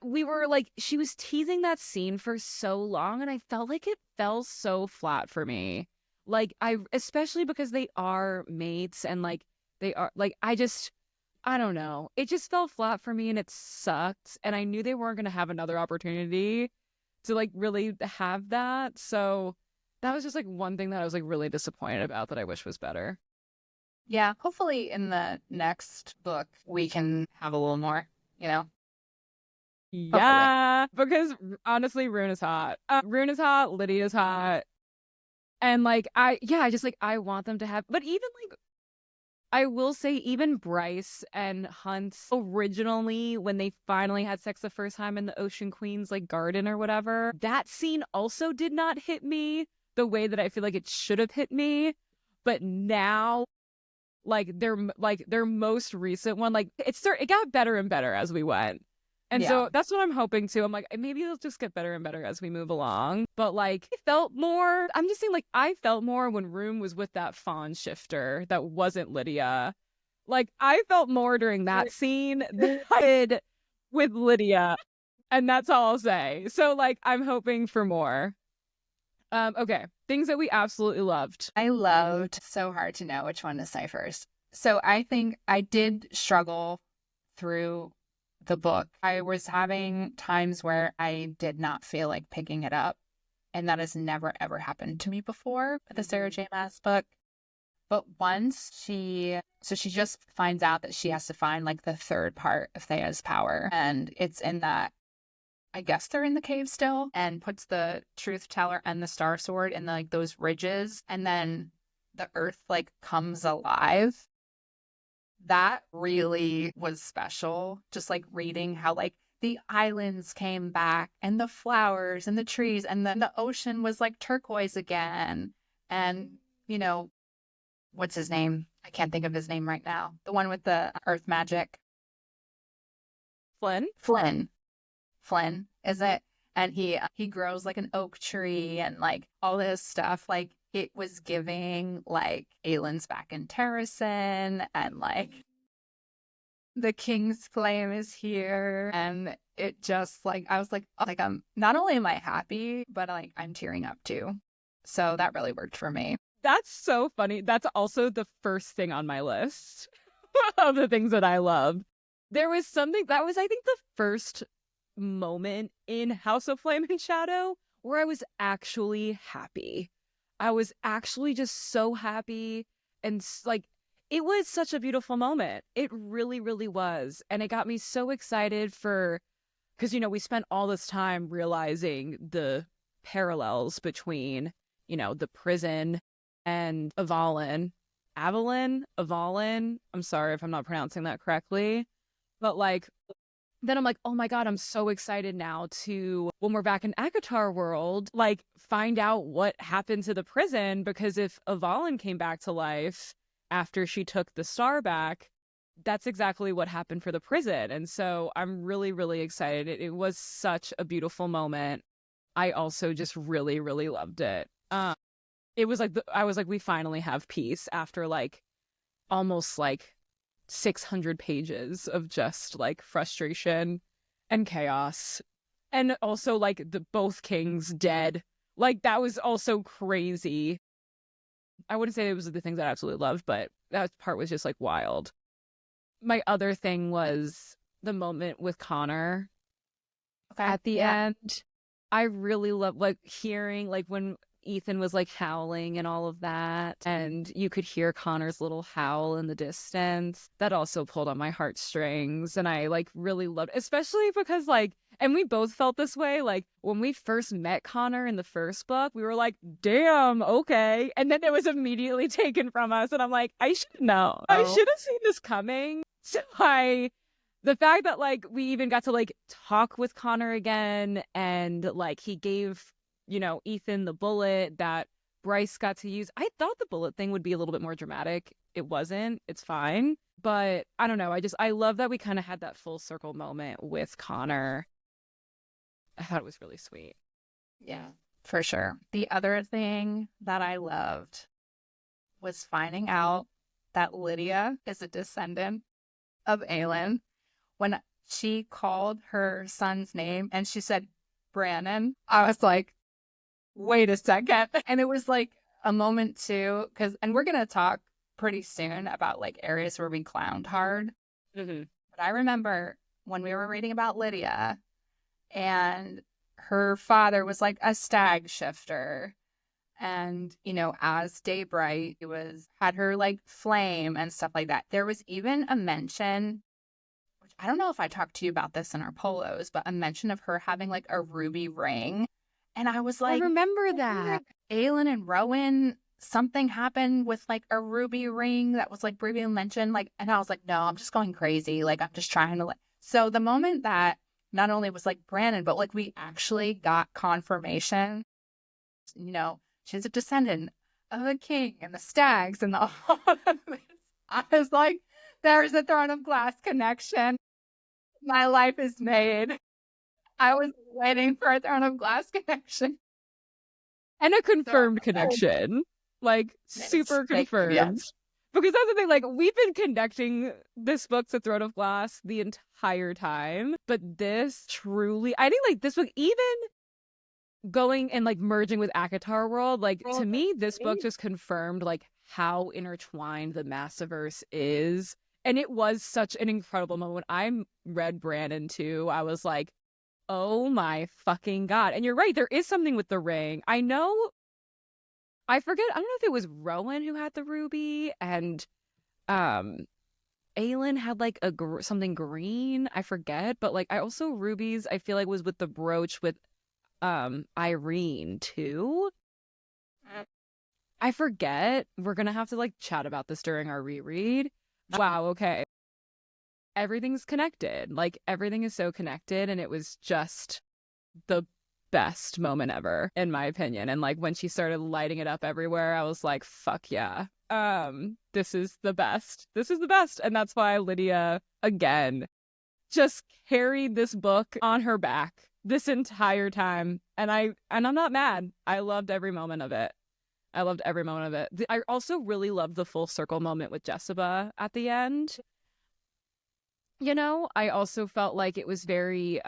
We were like, she was teasing that scene for so long, and I felt like it fell so flat for me. Like, especially because they are mates, and like, they are, like, I don't know. It just fell flat for me, and it sucked. And I knew they weren't going to have another opportunity to like really have that. So that was just like one thing that I was like really disappointed about, that I wish was better. Yeah, hopefully in the next book we can have a little more, you know? Hopefully. Yeah, because honestly, Rune is hot. Rune is hot. Lydia's hot. And like, I just like, I want them to have, but even like, I will say, even Bryce and Hunt originally, when they finally had sex the first time in the Ocean Queen's like garden or whatever, that scene also did not hit me the way that I feel like it should have hit me. But now, their most recent one, like it got better and better as we went. And Yeah. so that's what I'm hoping to. I'm like, maybe it'll just get better and better as we move along. But like, I felt more, I'm just saying, like, I felt more when Room was with that fawn shifter that wasn't Lydia. Like, I felt more during that scene than I did with Lydia. And that's all I'll say. So, like, I'm hoping for more. Okay. Things that we absolutely loved. I loved so hard to know which one to say first. So I think I did struggle through the book. I was having times where I did not feel like picking it up. And that has never, ever happened to me before with the Sarah J. Maas book. But once she just finds out that she has to find like the third part of Thea's power. And it's in that, I guess they're in the cave still, and puts the truth teller and the star sword in like those ridges. And then the earth like comes alive. That really was special. Just like reading how like the islands came back and the flowers and the trees, and then the ocean was like turquoise again. And, you know, what's his name? I can't think of his name right now. The one with the earth magic. Flynn? Flynn, is it? And he grows like an oak tree and like all this stuff. Like it was giving like Aelin's back in Terrasen, and like the King's Flame is here. And it just like, I was like, I'm not only am I happy, but like I'm tearing up too. So that really worked for me. That's so funny. That's also the first thing on my list of the things that I love. There was something that was, I think, the first moment in House of Flame and Shadow where I was actually happy. I was actually just so happy, and like, it was such a beautiful moment. It really, really was. And it got me so excited because, you know, we spent all this time realizing the parallels between, you know, the prison and Avalon. Avalon. I'm sorry if I'm not pronouncing that correctly. But like, then I'm like, oh my God, I'm so excited now to, when we're back in Akatar world, like find out what happened to the prison, because if Avalon came back to life after she took the star back, that's exactly what happened for the prison. And so I'm really, really excited. It was such a beautiful moment. I also just really, really loved it. It was like, I was like, we finally have peace after like almost like 600 pages of just like frustration and chaos. And also like the both kings dead. Like that was also crazy. I wouldn't say it was the things I absolutely loved, but that part was just like wild. My other thing was the moment with Connor at the end. I really love like hearing like when Ethan was like howling and all of that, and you could hear Connor's little howl in the distance. That also pulled on my heartstrings, and I like really loved, especially because like, and we both felt this way, like when we first met Connor in the first book, we were like, damn, okay, and then it was immediately taken from us, and I'm like, I should know. I should have seen this coming. So the fact that like we even got to like talk with Connor again, and like he gave, you know, Ethan the bullet that Bryce got to use. I thought the bullet thing would be a little bit more dramatic. It wasn't. It's fine. But I don't know. I love that we kind of had that full circle moment with Connor. I thought it was really sweet. Yeah, for sure. The other thing that I loved was finding out that Lydia is a descendant of Aelin. When she called her son's name and she said Brannon, I was like, wait a second. And it was like a moment too, and we're going to talk pretty soon about like areas where we clowned hard. Mm-hmm. But I remember when we were reading about Lydia, and her father was like a stag shifter. And, you know, as Daybright, had her like flame and stuff like that. There was even a mention, which I don't know if I talked to you about this in our polos, but a mention of her having like a ruby ring. And I was I like, remember that. Aelin and Rowan, something happened with like a ruby ring that was like briefly mentioned. Like, and I was like, no, I'm just going crazy. Like, I'm just trying to like. So the moment that not only was like Brandon, but like we actually got confirmation, she's a descendant of the king and the stags and the. I was like, there's a Throne of Glass connection. My life is made. I was waiting for a Throne of Glass connection. And a confirmed connection. Like, super confirmed. Yes. Because that's the thing, like, we've been connecting this book to Throne of Glass the entire time. But this truly, I think, like, this book, even going and, like, merging with ACOTAR World, like, to me, this book just confirmed, like, how intertwined the Massiverse is. And it was such an incredible moment. When I read Brandon 2, I was like, oh my fucking God. And you're right, there is something with the ring. I forget, I don't know if it was Rowan who had the ruby and Aelin had like something green. I forget, but like I also rubies, I feel like was with the brooch with Irene too. I forget. We're gonna have to like chat about this during our reread. Wow, okay. Everything's connected. Like everything is so connected, and it was just the best moment ever, in my opinion. And like when she started lighting it up everywhere, I was like, fuck yeah. This is the best. This is the best. And that's why Lydia, again, just carried this book on her back this entire time. And I'm not mad. I loved every moment of it. I loved every moment of it. I also really loved the full circle moment with Jessica at the end. I also felt like it was very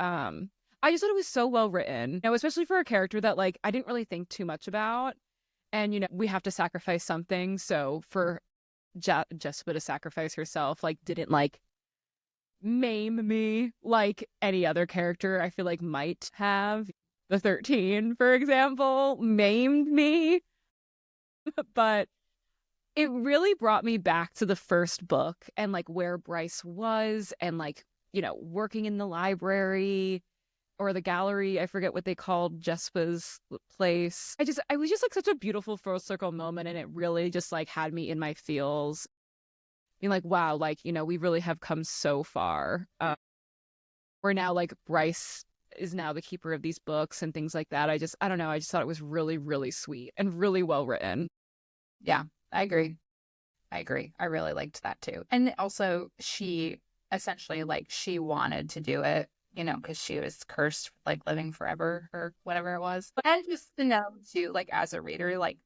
I just thought it was so well written, especially for a character that like I didn't really think too much about. And we have to sacrifice something, so for Jessica to sacrifice herself like didn't like maim me like any other character I feel like might have. The 13, for example, maimed me. But it really brought me back to the first book and like where Bryce was and like, working in the library or the gallery. I forget what they called Jessica's place. I was just like such a beautiful full circle moment, and it really just like had me in my feels. Being like, wow, like, we really have come so far. Where now like Bryce is now the keeper of these books and things like that. I don't know. I just thought it was really, really sweet and really well written. Yeah, I agree. I really liked that too. And also she essentially like she wanted to do it, because she was cursed like living forever or whatever it was. And just to know too, like as a reader, like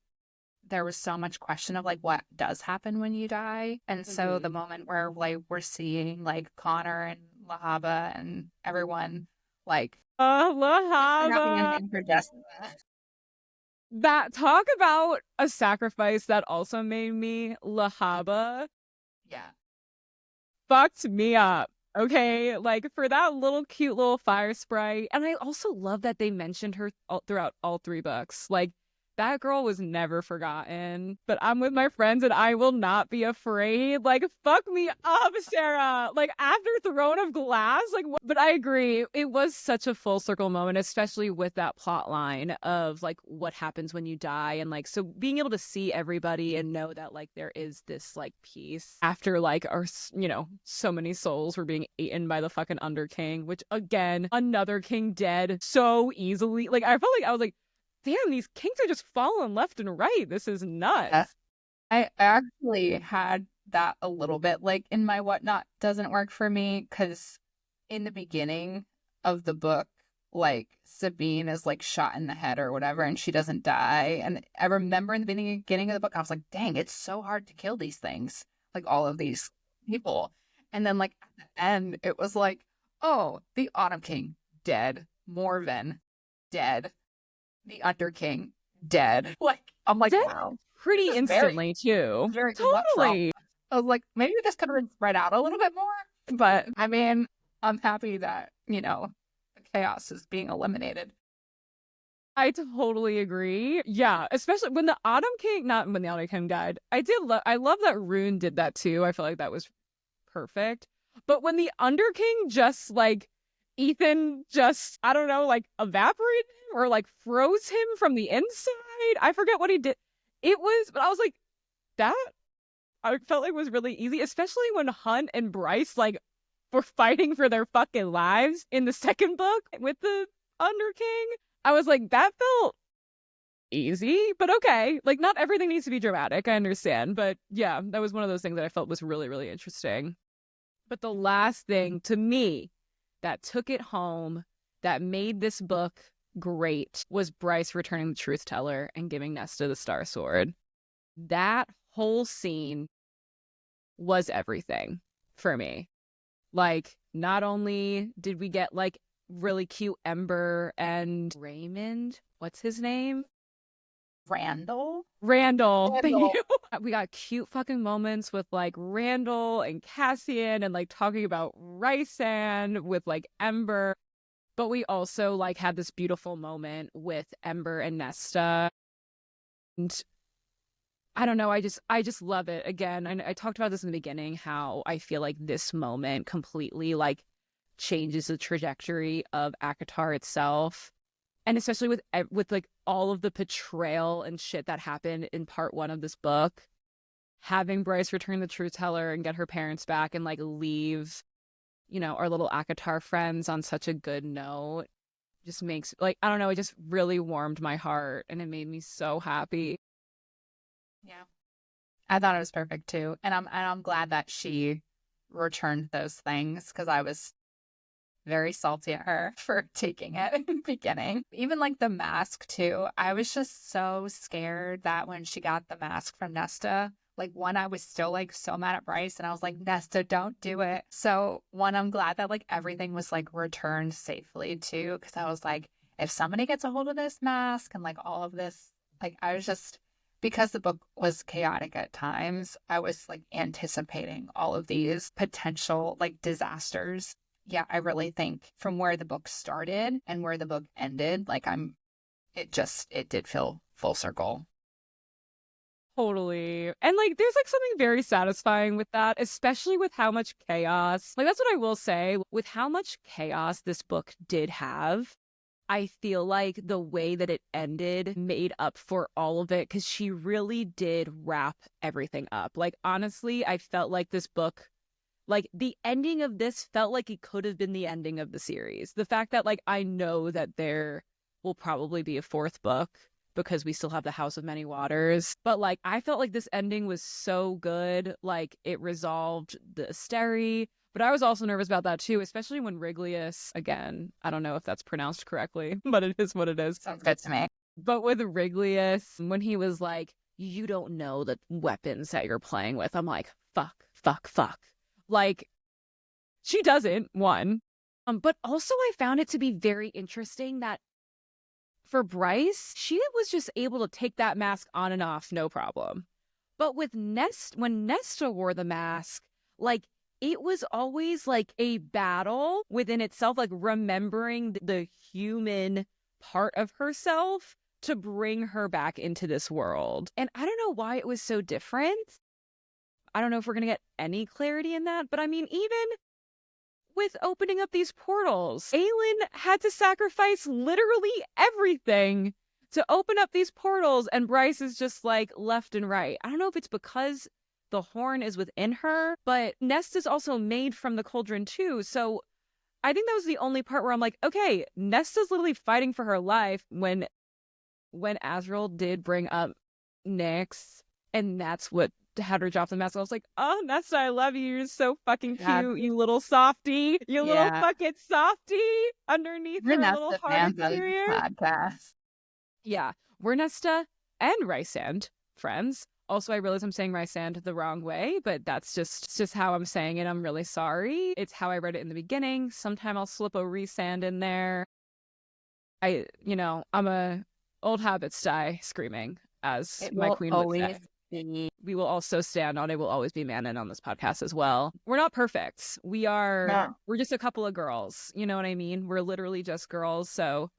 there was so much question of like what does happen when you die. And so the moment where like we're seeing like Connor and Lahaba and everyone like Lahaba for Jessica. That talk about a sacrifice that also made me Lahaba. Yeah. Fucked me up. Okay, like for that little cute little fire sprite. And I also love that they mentioned her throughout all 3 books. Like that girl was never forgotten. But I'm with my friends and I will not be afraid. Like, fuck me up, Sarah. Like, after Throne of Glass. Like, but I agree. It was such a full circle moment, especially with that plot line of, like, what happens when you die. And, like, so being able to see everybody and know that, like, there is this, like, peace after, like, our, so many souls were being eaten by the fucking Underking, which, again, another king dead so easily. Like, I felt like I was like, damn, these kings are just falling left and right. This is nuts. Yeah. I actually had that a little bit like in my whatnot doesn't work for me, because in the beginning of the book, like Sabine is like shot in the head or whatever and she doesn't die. And I remember in the beginning of the book, I was like, dang, it's so hard to kill these things, like all of these people. And then like at the end, it was like, oh, the Autumn King, dead. Morven, dead. The Underking, dead. Like, I'm like, dead wow. Pretty instantly, too. Very totally. I was like, maybe this could have been spread out a little bit more. But, I mean, I'm happy that, the chaos is being eliminated. I totally agree. Yeah, especially when the Autumn King, not when the Autumn King died. I love that Rune did that, too. I feel like that was perfect. But when the Underking just like Ethan just, I don't know, like evaporated him or like froze him from the inside. I forget what he did. But I was like, that I felt like was really easy, especially when Hunt and Bryce like were fighting for their fucking lives in the second book with the Underking. I was like, that felt easy, but okay. Like, not everything needs to be dramatic. I understand. But yeah, that was one of those things that I felt was really, really interesting. But the last thing to me that took it home, that made this book great, was Bryce returning the truth teller and giving Nesta the Star Sword. That whole scene was everything for me. Like, not only did we get like really cute Ember and Raymond, what's his name? Randall. Thank you. We got cute fucking moments with like Randall and Cassian and like talking about Rysand with like Ember. But we also like had this beautiful moment with Ember and Nesta. And I don't know, I just love it. Again, I talked about this in the beginning, how I feel like this moment completely like changes the trajectory of ACOTAR itself. And especially with like all of the betrayal and shit that happened in part 1 of this book, having Bryce return the truth teller and get her parents back and like leave, you know, our little ACOTAR friends on such a good note just makes, like, I don't know, it just really warmed my heart and it made me so happy. Yeah. I thought it was perfect too. And I'm glad that she returned those things, because I was very salty at her for taking it in the beginning. Even like the mask too. I was just so scared that when she got the mask from Nesta, like, one, I was still like so mad at Bryce and I was like, Nesta, don't do it. So one, I'm glad that like everything was like returned safely too, because I was like, if somebody gets a hold of this mask and like all of this, like, I was just, because the book was chaotic at times, I was like anticipating all of these potential like disasters. Yeah, I really think from where the book started and where the book ended, like it did feel full circle. Totally. And like there's like something very satisfying with that, especially with how much chaos. Like that's what I will say, with how much chaos this book did have. I feel like the way that it ended made up for all of it, because she really did wrap everything up. Like, honestly, I felt like this book, like the ending of this felt like it could have been the ending of the series. The fact that like I know that there will probably be a 4th book because we still have the House of Many Waters. But like I felt like this ending was so good. Like it resolved the Asteri. But I was also nervous about that too, especially when Wriglius, again, I don't know if that's pronounced correctly, but it is what it is. Sounds good to me. But with Wriglius, when he was like, you don't know the weapons that you're playing with, I'm like, fuck, fuck, fuck. Like, she doesn't, one. But also I found it to be very interesting that for Bryce, she was just able to take that mask on and off, no problem. But with when Nesta wore the mask, like, it was always like a battle within itself, like remembering the human part of herself to bring her back into this world. And I don't know why it was so different. I don't know if we're going to get any clarity in that, but I mean, even with opening up these portals, Aelin had to sacrifice literally everything to open up these portals, and Bryce is just like left and right. I don't know if it's because the horn is within her, but Nesta's also made from the cauldron too. So I think that was the only part where I'm like, okay, Nesta's literally fighting for her life when Azrael did bring up Nyx, and that's what had her drop the mask. I was like, oh, Nesta, I love you. You're so fucking cute, you little softy. You little fucking softy underneath her little heart exterior. Podcast. Yeah, we're Nesta and Rysand friends. Also, I realize I'm saying Rysand the wrong way, but that's just how I'm saying it. I'm really sorry. It's how I read it in the beginning. Sometime I'll slip a Rysand in there. I'm a old habits die screaming, as my queen would say. We will also stand on it. Will always be Manon on this podcast as well. We're not perfect. We're just a couple of girls. You know what I mean? We're literally just girls. So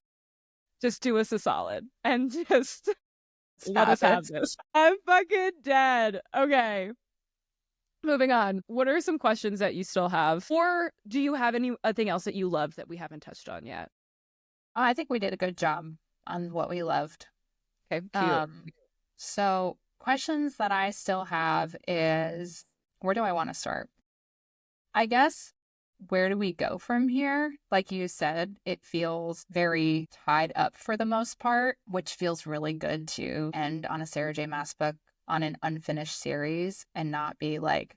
just do us a solid and just let us have this. I'm fucking dead. Okay. Moving on. What are some questions that you still have? Or do you have anything else that you love that we haven't touched on yet? I think we did a good job on what we loved. Okay, cute. So questions that I still have is, where do I want to start? I guess, where do we go from here? Like you said, it feels very tied up for the most part, which feels really good to end on a Sarah J. Maas book on an unfinished series and not be like,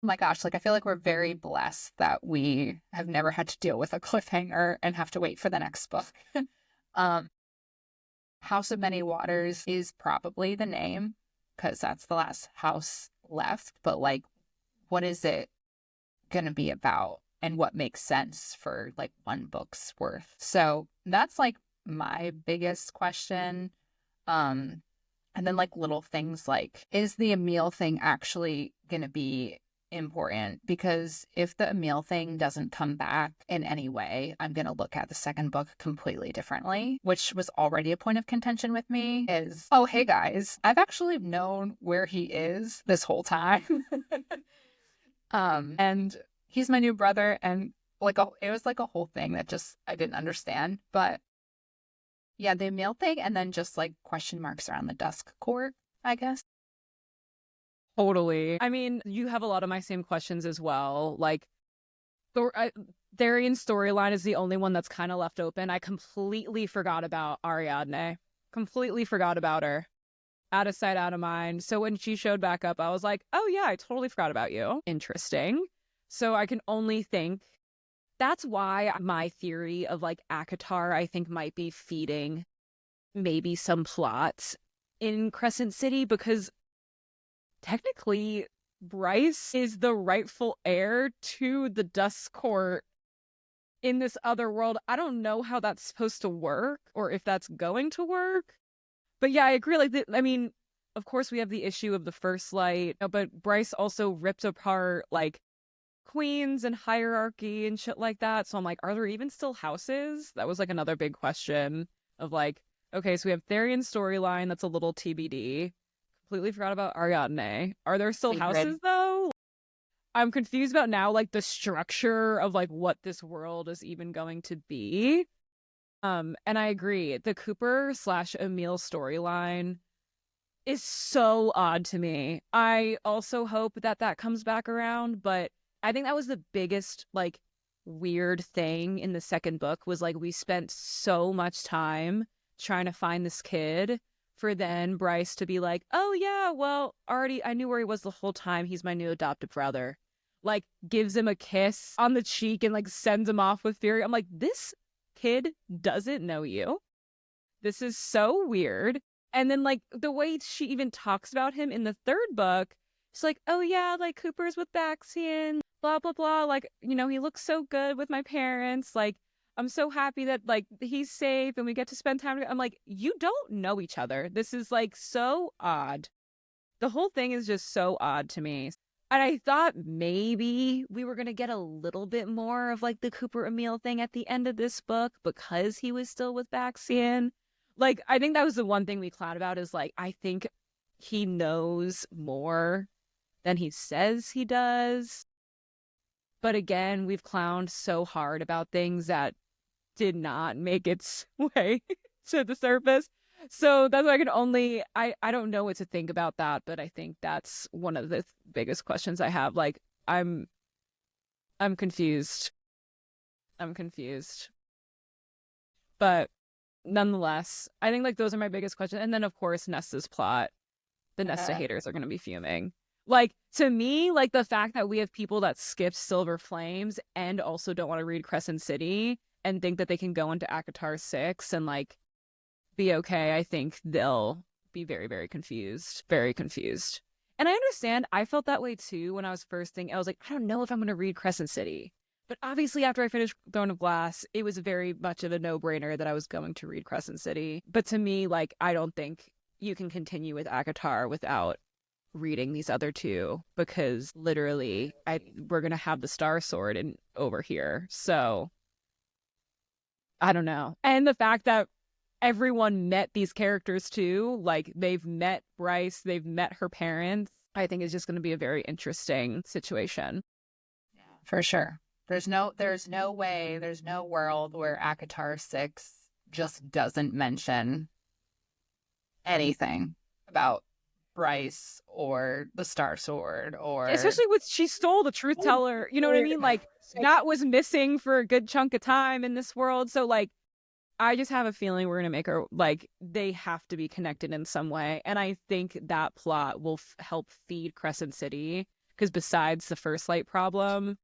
oh my gosh, like I feel like we're very blessed that we have never had to deal with a cliffhanger and have to wait for the next book. um, House of Many Waters is probably the name because that's the last house left. But like, what is it going to be about and what makes sense for like one book's worth? So that's like my biggest question. And then like little things like, is the Emil thing actually going to be important? Because if the Emil thing doesn't come back in any way, I'm going to look at the second book completely differently, which was already a point of contention with me is, oh, hey guys, I've actually known where he is this whole time. And he's my new brother. And like, it was like a whole thing that just, I didn't understand. But yeah, the Emil thing, and then just like question marks around the Dusk Court, I guess. Totally. I mean, you have a lot of my same questions as well. Like, Darian's storyline is the only one that's kind of left open. I completely forgot about Ariadne. Completely forgot about her. Out of sight, out of mind. So when she showed back up, I was like, oh yeah, I totally forgot about you. Interesting. So I can only think that's why my theory of like ACOTAR, I think, might be feeding maybe some plots in Crescent City, because technically Bryce is the rightful heir to the Dusk Court in this other world. I don't know how that's supposed to work or if that's going to work. But yeah, I agree. Like, I mean, of course we have the issue of the First Light, but Bryce also ripped apart like queens and hierarchy and shit like that. So I'm like, are there even still houses? That was like another big question of like, okay, so we have Therian's storyline that's a little TBD. Completely forgot about Ariadne. Are there still houses though? I'm confused about now like the structure of like what this world is even going to be. And I agree. The Cooper / Emil storyline is so odd to me. I also hope that that comes back around, but I think that was the biggest like weird thing in the second book was like we spent so much time trying to find this kid for then Bryce to be like, oh yeah, well, already I knew where he was the whole time. He's my new adopted brother. Like gives him a kiss on the cheek and like sends him off with Fury. I'm like, this kid doesn't know you. This is so weird. And then like the way she even talks about him in the third book, she's like, oh yeah, like Cooper's with Baxian, blah blah blah. Like, you know, he looks so good with my parents. Like, I'm so happy that like he's safe and we get to spend time together. I'm like, you don't know each other. This is like so odd. The whole thing is just so odd to me. And I thought maybe we were going to get a little bit more of like the Cooper Emil thing at the end of this book because he was still with Baxian. Like, I think that was the one thing we clown about is like, I think he knows more than he says he does. But again, we've clowned so hard about things that did not make its way to the surface. So that's why I can only I don't know what to think about that, but I think that's one of the biggest questions I have. Like I'm confused. I'm confused. But nonetheless, I think like those are my biggest questions. And then of course Nesta's plot. The Nesta haters are gonna be fuming. Like to me, like the fact that we have people that skipped Silver Flames and also don't want to read Crescent City and think that they can go into ACOTAR 6 and like be okay, I think they'll be very, very confused. Very confused. And I understand. I felt that way too when I was first thinking. I was like, I don't know if I'm going to read Crescent City. But obviously, after I finished Throne of Glass, it was very much of a no-brainer that I was going to read Crescent City. But to me, like, I don't think you can continue with ACOTAR without reading these other two because literally, we're going to have the Star Sword over here. So I don't know. And the fact that everyone met these characters too. Like they've met Bryce, they've met her parents. I think is just going to be a very interesting situation. Yeah, for sure. There's no way, there's no world where ACOTAR 6 just doesn't mention anything about Bryce or the Star Sword or Especially with she stole the truth teller, you know what I mean? Like that was missing for a good chunk of time in this world. So like I just have a feeling we're going to make her like they have to be connected in some way. And I think that plot will help feed Crescent City because besides the First Light problem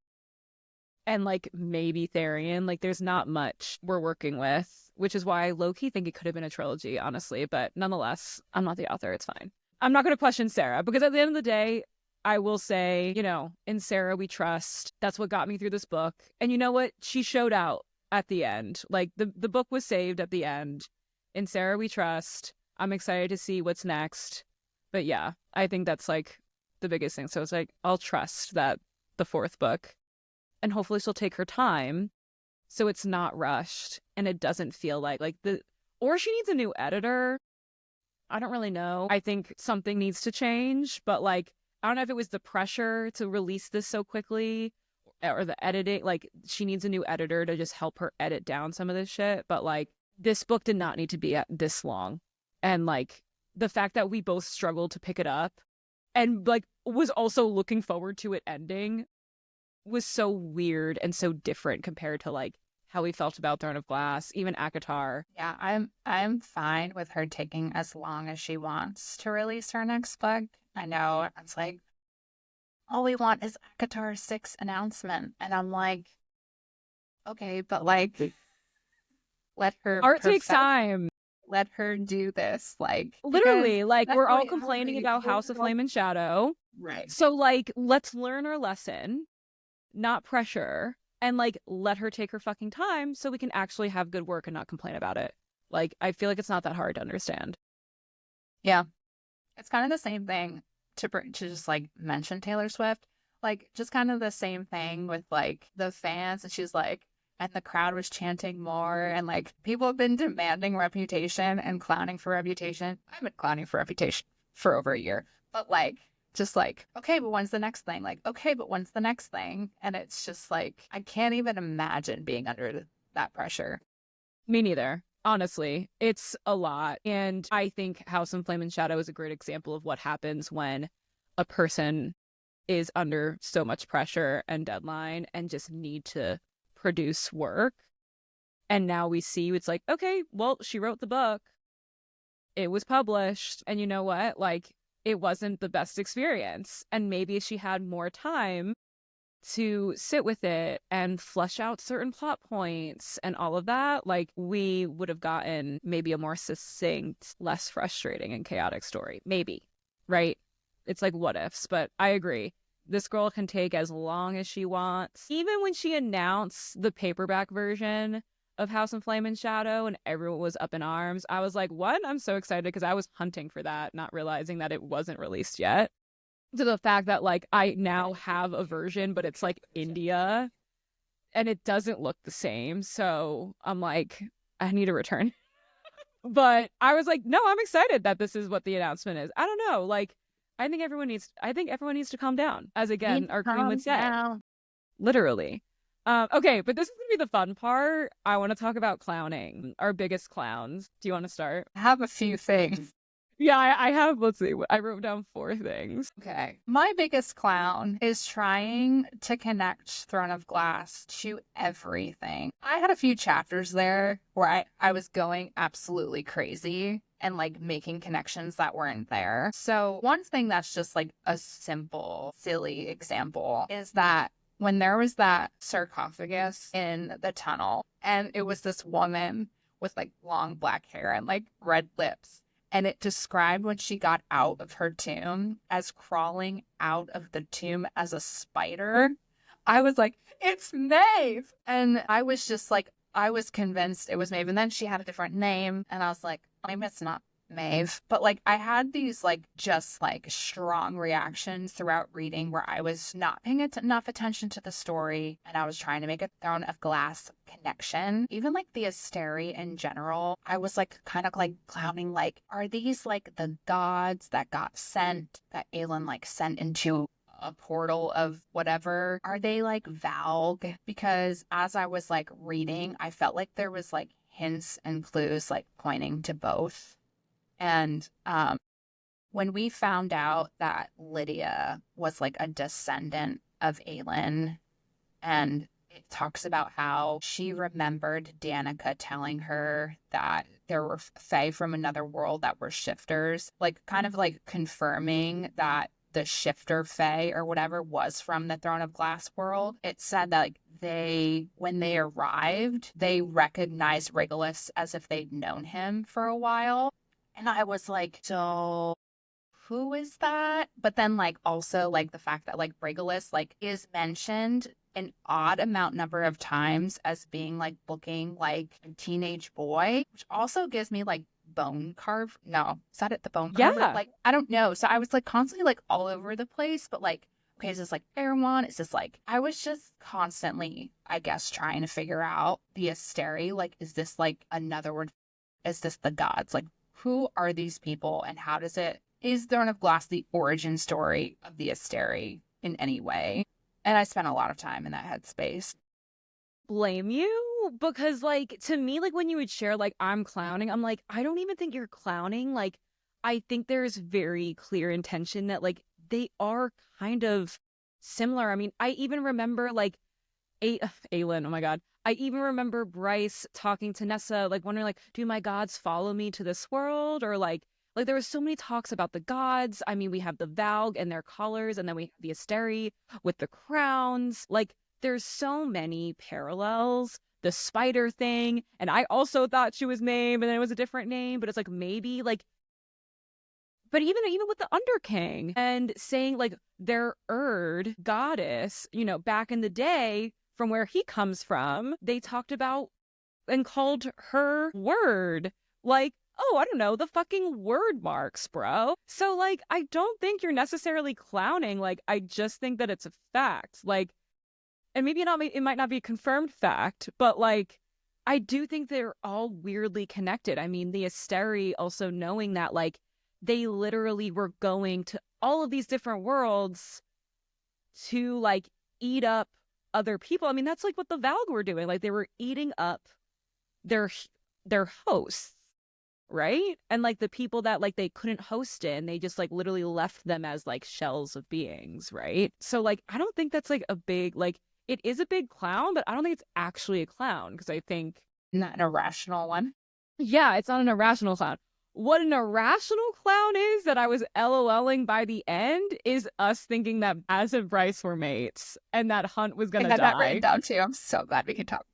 and like maybe Therian, like there's not much we're working with, which is why I low-key think it could have been a trilogy, honestly. But nonetheless, I'm not the author. It's fine. I'm not going to question Sarah because at the end of the day, I will say, you know, in Sarah we trust. That's what got me through this book. And you know what? She showed out at the end. Like the book was saved at the end. In Sarah we trust. I'm excited to see what's next. But yeah, I think that's like the biggest thing. So it's like I'll trust that the fourth book and hopefully she'll take her time so it's not rushed and it doesn't feel like the or she needs a new editor. I don't really know. I think something needs to change, but like I don't know if it was the pressure to release this so quickly or the editing. Like she needs a new editor to just help her edit down some of this shit. But like this book did not need to be this long. And like the fact that we both struggled to pick it up and like was also looking forward to it ending was so weird and so different compared to like how we felt about Throne of Glass, even ACOTAR. Yeah, I'm fine with her taking as long as she wants to release her next book. I know it's like all we want is ACOTAR 6 announcement, and I'm like, okay, but like, let her art takes time. Let her do this, like literally, like we're all complaining about House of Flame and Shadow, right? So like, let's learn our lesson, not pressure. And like, let her take her fucking time so we can actually have good work and not complain about it. Like, I feel like it's not that hard to understand. Yeah. It's kind of the same thing to just like mention Taylor Swift. Like, just kind of the same thing with like the fans. And she's like, and the crowd was chanting more. And like, people have been demanding Reputation and clowning for Reputation. I've been clowning for Reputation for over a year. But like, just like, okay, but when's the next thing? Like, okay, but when's the next thing? And it's just like, I can't even imagine being under that pressure. Me neither. Honestly, it's a lot. And I think House of Flame and Shadow is a great example of what happens when a person is under so much pressure and deadline and just need to produce work. And now we see it's like, okay, well, she wrote the book. It was published. And you know what? Like, it wasn't the best experience. And maybe if she had more time to sit with it and flesh out certain plot points and all of that, like we would have gotten maybe a more succinct, less frustrating and chaotic story. Maybe, right? It's like what ifs, but I agree. This girl can take as long as she wants. Even when she announced the paperback version of House and Flame and Shadow and everyone was up in arms, I was like, what? I'm so excited because I was hunting for that, not realizing that it wasn't released yet. To the fact that like I now have a version, but it's like India and it doesn't look the same. So I'm like, I need a return. But I was like, no, I'm excited that this is what the announcement is. I don't know. Like, I think everyone needs to calm down. As again, our queen would say. Literally. Okay, but this is gonna be the fun part. I want to talk about clowning, our biggest clowns. Do you want to start? I have a few things. Yeah, I have, let's see, I wrote down 4 things. Okay. My biggest clown is trying to connect Throne of Glass to everything. I had a few chapters there where I was going absolutely crazy and like making connections that weren't there. So one thing that's just like a simple, silly example is that when there was that sarcophagus in the tunnel and it was this woman with like long black hair and like red lips, and it described when she got out of her tomb as crawling out of the tomb as a spider. I was like, it's Maeve. And I was just like, I was convinced it was Maeve. And then she had a different name. And I was like, maybe it's not Maeve. But like I had these like just like strong reactions throughout reading where I was not paying enough attention to the story and I was trying to make a Throne of Glass connection. Even like the Asteri in general, I was like kind of like clowning like, are these like the gods that got sent, that Aelin like sent into a portal of whatever? Are they like Valg? Because as I was like reading, I felt like there was like hints and clues like pointing to both. And when we found out that Lydia was like a descendant of Aelin, and it talks about how she remembered Danica telling her that there were fae from another world that were shifters, like kind of like confirming that the shifter fae or whatever was from the Throne of Glass world. It said that like when they arrived, they recognized Regulus as if they'd known him for a while. And I was like, so who is that? But then like also like the fact that like Regulus like is mentioned an odd number of times as being like looking like a teenage boy, which also gives me like bone carve. No, is that it? The bone carver? Yeah. Like, I don't know. So I was like constantly like all over the place, but like, okay, is this like Erewhon? Is this like, I was just constantly, I guess, trying to figure out the Asteri. Like, is this like another word? Is this the gods? Like, who are these people and how does it, is Throne of Glass the origin story of the Asteri in any way? And I spent a lot of time in that headspace. Blame you? Because, like, to me, like, when you would share, like, I'm clowning, I'm like, I don't even think you're clowning. Like, I think there's very clear intention that, like, they are kind of similar. I mean, I even remember, like, Aelin, oh my God. I even remember Bryce talking to Nessa, like, wondering, like, do my gods follow me to this world? Or, like, there was so many talks about the gods. I mean, we have the Valg and their collars, and then we have the Asteri with the crowns. Like, there's so many parallels. The spider thing, and I also thought she was Maeve, and then it was a different name, but it's like maybe like, but even with the Underking and saying like their Erd goddess, back in the day from where he comes from, they talked about and called her Word. Like, oh, I don't know, the fucking word marks, bro. So like, I don't think you're necessarily clowning. Like, I just think that it's a fact. Like, and maybe it might not be a confirmed fact, but like I do think they're all weirdly connected. I mean, the Asteri also knowing that like they literally were going to all of these different worlds to like eat up other people. I mean, that's like what the Valg were doing. Like they were eating up their hosts, right? And like the people that like they couldn't host in, they just like literally left them as like shells of beings, right? So like I don't think that's like a big like it is a big clown, but I don't think it's actually a clown because I think not an irrational one. Yeah, it's not an irrational clown. What an irrational clown is that I was LOLing by the end is us thinking that Maas and Bryce were mates and that Hunt was gonna I had that die. written down too. I'm so glad we can talk.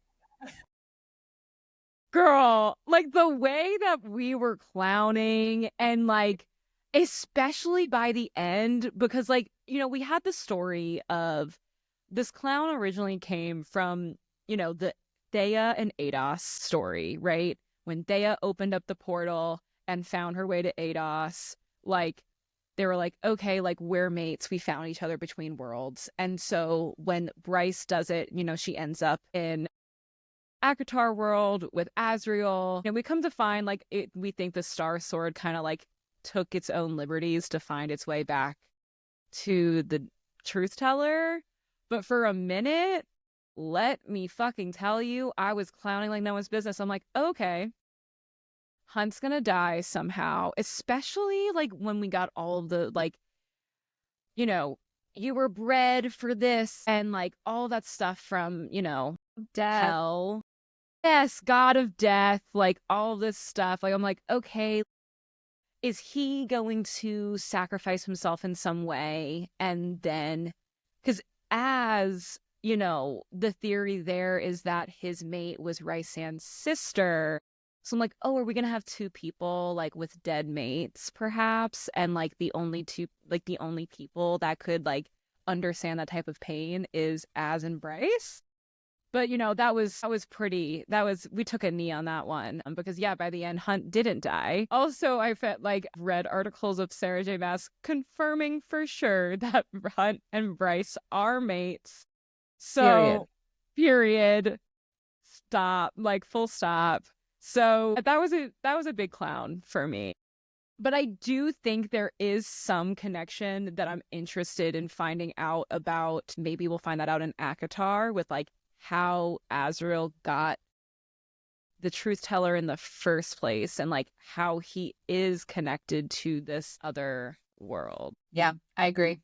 Girl, like the way that we were clowning and like, especially by the end, because like, we had the story of this clown originally came from, the Thea and Ados story, right? When Thea opened up the portal and found her way to Ados, like, they were like, okay, like, we're mates. We found each other between worlds. And so when Bryce does it, she ends up in Akatar world with Azriel. And we come to find, like, we think the Star Sword kind of, like, took its own liberties to find its way back to the Truth Teller. But for a minute, let me fucking tell you, I was clowning like no one's business. I'm like, okay, Hunt's gonna die somehow. Especially like when we got all of the like, you were bred for this and like all that stuff from, Death. hell. Yes, God of death, like all this stuff. Like I'm like, okay, is he going to sacrifice himself in some way? And then, because as the theory there is that his mate was Raisan's sister. So I'm like, oh, are we gonna have two people like with dead mates, perhaps? And like the only people that could like understand that type of pain is Az and Bryce. But we took a knee on that one because yeah, by the end, Hunt didn't die. Also, I felt like read articles of Sarah J. Maas confirming for sure that Hunt and Bryce are mates. So, period. Stop. Like full stop. So that was a big clown for me. But I do think there is some connection that I'm interested in finding out about. Maybe we'll find that out in ACOTAR with like how Azrael got the truth teller in the first place and like how he is connected to this other world. Yeah, I agree.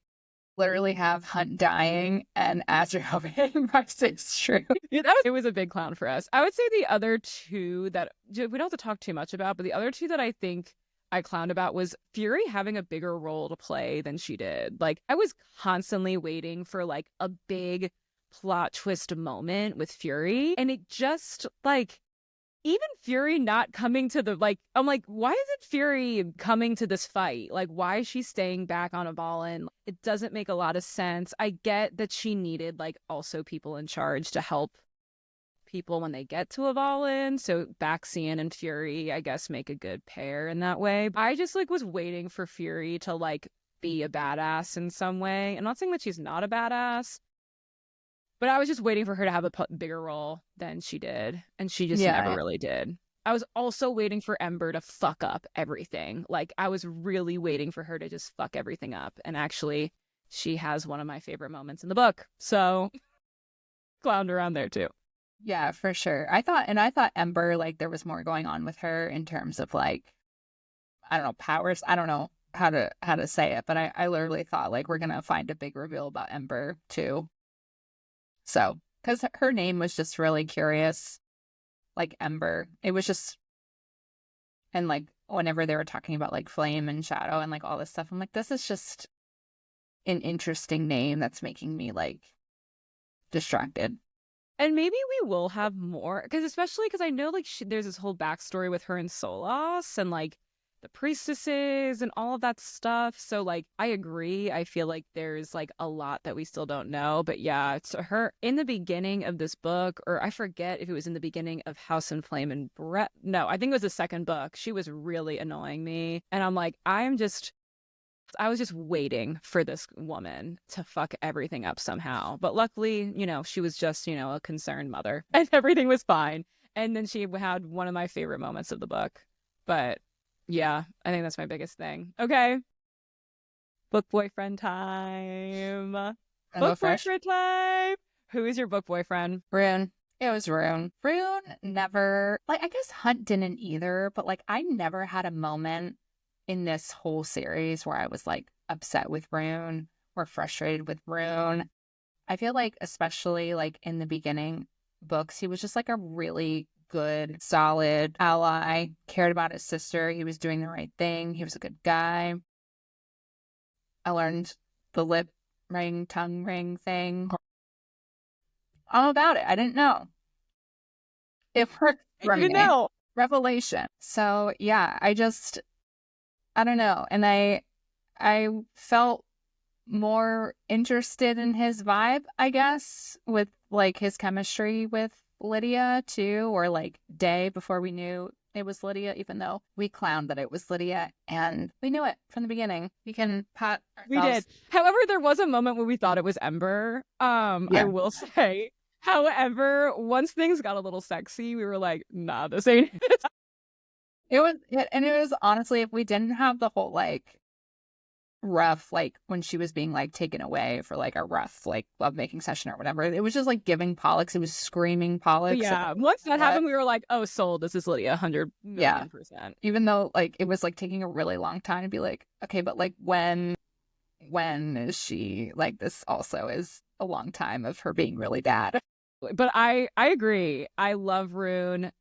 Literally have Hunt dying and Azrael being Bryce is true. Yeah, it was a big clown for us. I would say the other two that we don't have to talk too much about, but the other two that I think I clowned about was Fury having a bigger role to play than she did. Like I was constantly waiting for like a big plot twist moment with Fury, and it just like even Fury not coming to the like I'm like, why isn't Fury coming to this fight? Like why is she staying back on Avalon? It doesn't make a lot of sense. I get that she needed like also people in charge to help people when they get to Avalon. So Baxian and Fury, I guess, make a good pair in that way. I just like was waiting for Fury to like be a badass in some way. I'm not saying that she's not a badass, but I was just waiting for her to have a bigger role than she did. And she just never really did. I was also waiting for Ember to fuck up everything. Like I was really waiting for her to just fuck everything up. And actually, she has one of my favorite moments in the book. So clowned around there too. Yeah, for sure. I thought Ember, like there was more going on with her in terms of like, I don't know, powers. I don't know how to say it, but I literally thought like we're gonna find a big reveal about Ember too. So, because her name was just really curious, like Ember. It was just, and like whenever they were talking about like flame and shadow and like all this stuff, I'm like, this is just an interesting name that's making me like distracted. And maybe we will have more, especially because I know like there's this whole backstory with her and Solas and like the priestesses and all of that stuff. So like I agree. I feel like there's like a lot that we still don't know. But yeah, it's her in the beginning of this book, or I forget if it was in the beginning of House and Flame and Brett. No, I think it was the second book. She was really annoying me. And I'm like, I was just waiting for this woman to fuck everything up somehow. But luckily, she was just, a concerned mother and everything was fine. And then she had one of my favorite moments of the book. But yeah, I think that's my biggest thing. Okay. Book boyfriend time. Book boyfriend time. Who is your book boyfriend? Rune. It was Rune. Rune never, like, I guess Hunt didn't either, but like, I never had a moment in this whole series where I was like upset with Rune or frustrated with Rune. I feel like especially like in the beginning books, he was just like a really good, solid ally, cared about his sister. He was doing the right thing. He was a good guy. I learned the lip ring, tongue ring thing. All about it. I didn't know. It worked for me. Know. Revelation. So yeah, I don't know. And I felt more interested in his vibe, I guess, with like his chemistry with Lydia too, or like Day before we knew it was Lydia, even though we clowned that it was Lydia and we knew it from the beginning. We can pat ourselves. We did. However, there was a moment where we thought it was Ember. I will say. However, once things got a little sexy, we were like, nah, this ain't it. It was honestly, if we didn't have the whole like rough, like when she was being like taken away for like a rough like lovemaking session or whatever, it was just like giving Pollux. It was screaming Pollux. Yeah, once that happened, we were like, oh, sold. This is Lydia, 100,000,000%. Even though like it was like taking a really long time to be like, okay, but like when is she like this? Also is a long time of her being really bad. But I agree. I love Rune.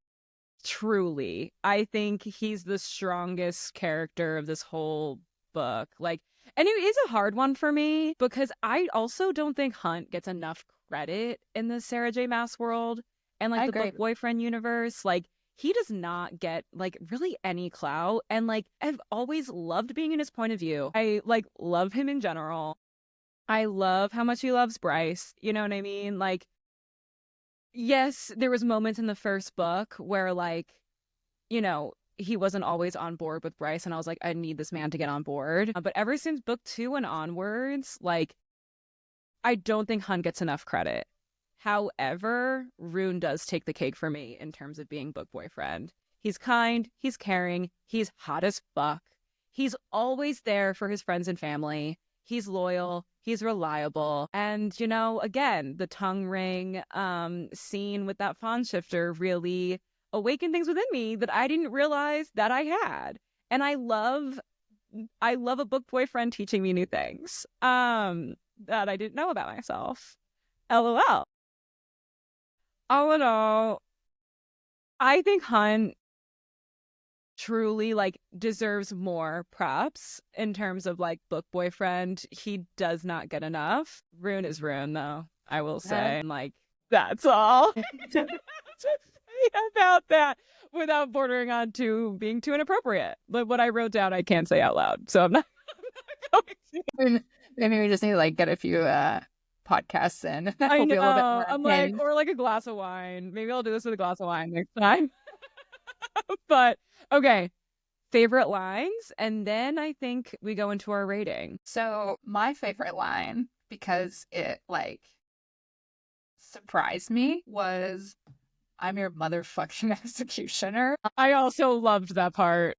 Truly, I think he's the strongest character of this whole book. Like, and it is a hard one for me because I also don't think Hunt gets enough credit in the Sarah J. Maas world and like the book boyfriend universe. Like, he does not get like really any clout, and like I've always loved being in his point of view. I like love him in general. I love how much he loves Bryce. You know what I mean? Like, yes, there was moments in the first book where, like, you know, he wasn't always on board with Bryce, and I was like, I need this man to get on board. But ever since book 2 and onwards, like, I don't think Hun gets enough credit. However, Rune does take the cake for me in terms of being book boyfriend. He's kind, he's caring, he's hot as fuck. He's always there for his friends and family. He's loyal, he's reliable. And, you know, again, the tongue ring scene with that fawn shifter really awakened things within me that I didn't realize that I had. And I love a book boyfriend teaching me new things that I didn't know about myself. LOL. All in all, I think Hun truly, like, deserves more props in terms of, like, book boyfriend. He does not get enough. Rune is Rune, though, I will say. And, like, that's all to say about that without bordering on to being too inappropriate. But what I wrote down, I can't say out loud, so I'm not going to. Maybe we just need to, like, get a few podcasts in. I We'll know. be a little bit more I'm like, or like a glass of wine. Maybe I'll do this with a glass of wine next time. But okay, favorite lines, and then I think we go into our rating. So my favorite line, because it, like, surprised me, was, "I'm your motherfucking executioner." I also loved that part.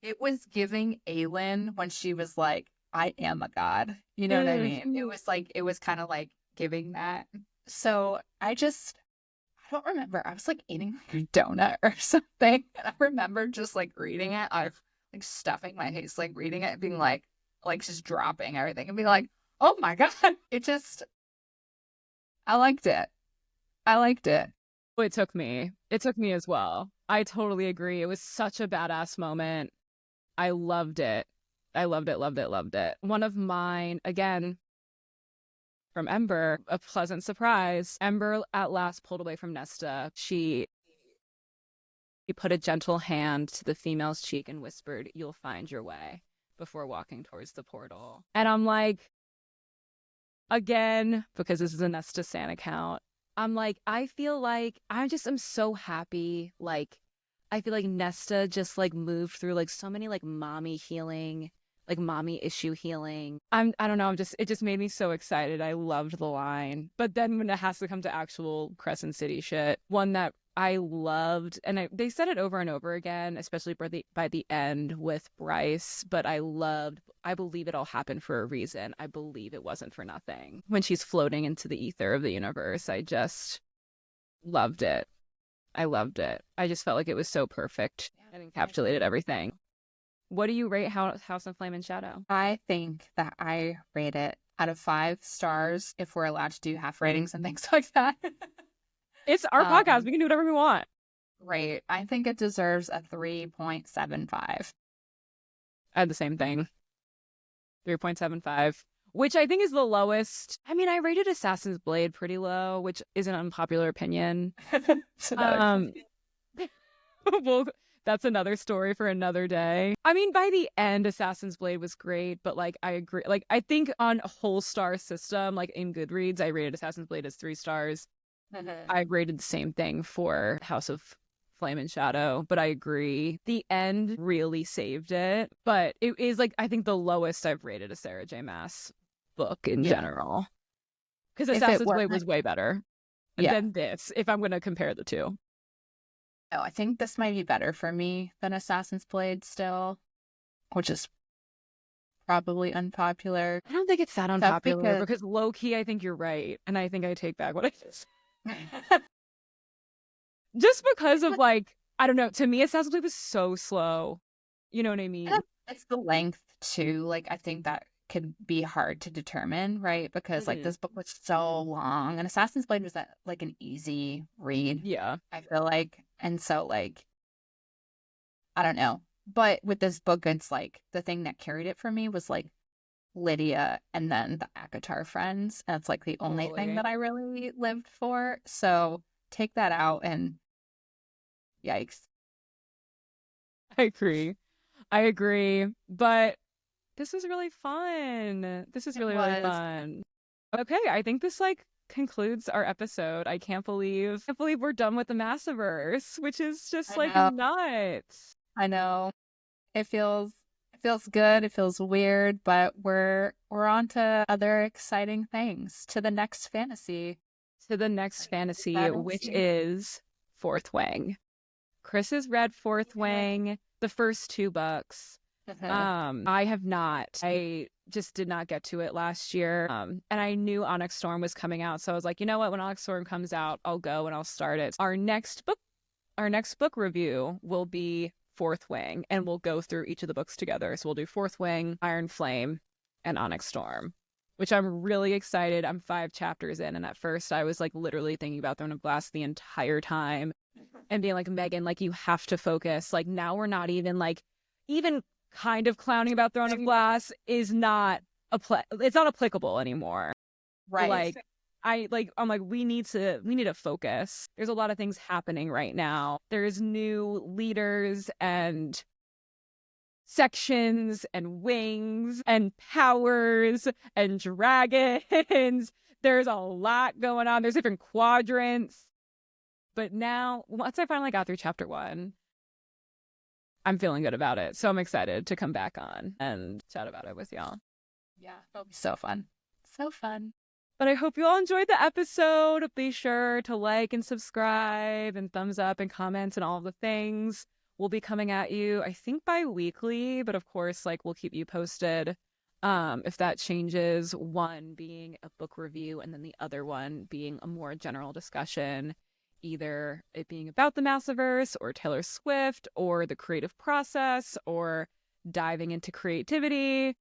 It was giving Aelin when she was like, "I am a god." You know what I mean? It was like, it was kind of like giving that. So I don't remember. I was like eating like a donut or something. And I remember just like reading it. I was like stuffing my face, like reading it and being like just dropping everything and being like, oh my God. I liked it. I liked it. It took me as well. I totally agree. It was such a badass moment. I loved it. I loved it, loved it, loved it. One of mine, again, from Ember, a pleasant surprise. Ember at last pulled away from Nesta. She put a gentle hand to the female's cheek and whispered, "You'll find your way," before walking towards the portal. And I'm like, again, because this is a Nesta Stan account, I'm like, I feel like I'm so happy. Like, I feel like Nesta just like moved through like so many like mommy healing, like mommy issue healing. I don't know, it just made me so excited. I loved the line. But then when it has to come to actual Crescent City shit, one that I loved, and they said it over and over again, especially by the end with Bryce, but I believe it all happened for a reason. I believe it wasn't for nothing. When she's floating into the ether of the universe, I just loved it. I loved it. I just felt like it was so perfect and encapsulated everything. What do you rate House of Flame and Shadow? I think that I rate it out of 5 stars, if we're allowed to do half ratings and things like that. It's our podcast. We can do whatever we want. Right. I think it deserves a 3.75. I had the same thing. 3.75, which I think is the lowest. I mean, I rated Assassin's Blade pretty low, which is an unpopular opinion. Well, that's another story for another day. I mean, by the end, Assassin's Blade was great, but like, I agree. Like, I think on a whole star system, like in Goodreads, I rated Assassin's Blade as 3 stars. I rated the same thing for House of Flame and Shadow, but I agree. The end really saved it, but it is like, I think the lowest I've rated a Sarah J. Maas book in general. Because Assassin's Blade was way better than this, if I'm going to compare the two. Oh, I think this might be better for me than Assassin's Blade still, which is probably unpopular. I don't think it's that unpopular because low-key, I think you're right. And I think I take back what I just just because of, like, I don't know, to me Assassin's Blade was so slow. You know what I mean? It's the length too. Like, I think that could be hard to determine, right? Because like this book was so long, and Assassin's Blade was like an easy read. Yeah. I feel like. And so, like, I don't know. But with this book, it's like the thing that carried it for me was like Lydia and then the Akatar friends. That's like the only thing that I really lived for. So take that out and yikes. I agree. But this was really fun. This is really, really fun. Okay, I think this like concludes our episode. I can't believe we're done with the Massiverse, which is just like nuts. I know. It feels good. It feels weird, but we're on to other exciting things. To the next fantasy. Which is Fourth Wing. Chris has read Fourth Wing, the first 2 books. I have not. I just did not get to it last year. And I knew Onyx Storm was coming out, so I was like, you know what? When Onyx Storm comes out, I'll go and I'll start it. Our next book review will be Fourth Wing, and we'll go through each of the books together. So we'll do Fourth Wing, Iron Flame, and Onyx Storm, which I'm really excited. I'm 5 chapters in, and at first I was like literally thinking about Throne of Glass the entire time and being like, Megan, like you have to focus. Like now we're not even kind of clowning about Throne of Glass is not it's not applicable anymore. Right. I'm like, we need to focus. There's a lot of things happening right now. There's new leaders and sections and wings and powers and dragons. There's a lot going on. There's different quadrants. But now, once I finally got through chapter 1, I'm feeling good about it. So I'm excited to come back on and chat about it with y'all. Yeah, it'll be so fun. So fun. But I hope you all enjoyed the episode. Be sure to like and subscribe and thumbs up and comments and all of the things. We'll be coming at you, I think, bi-weekly, but of course, like, we'll keep you posted if that changes. One being a book review and then the other one being a more general discussion, either it being about the Massiverse or Taylor Swift or the creative process or diving into creativity,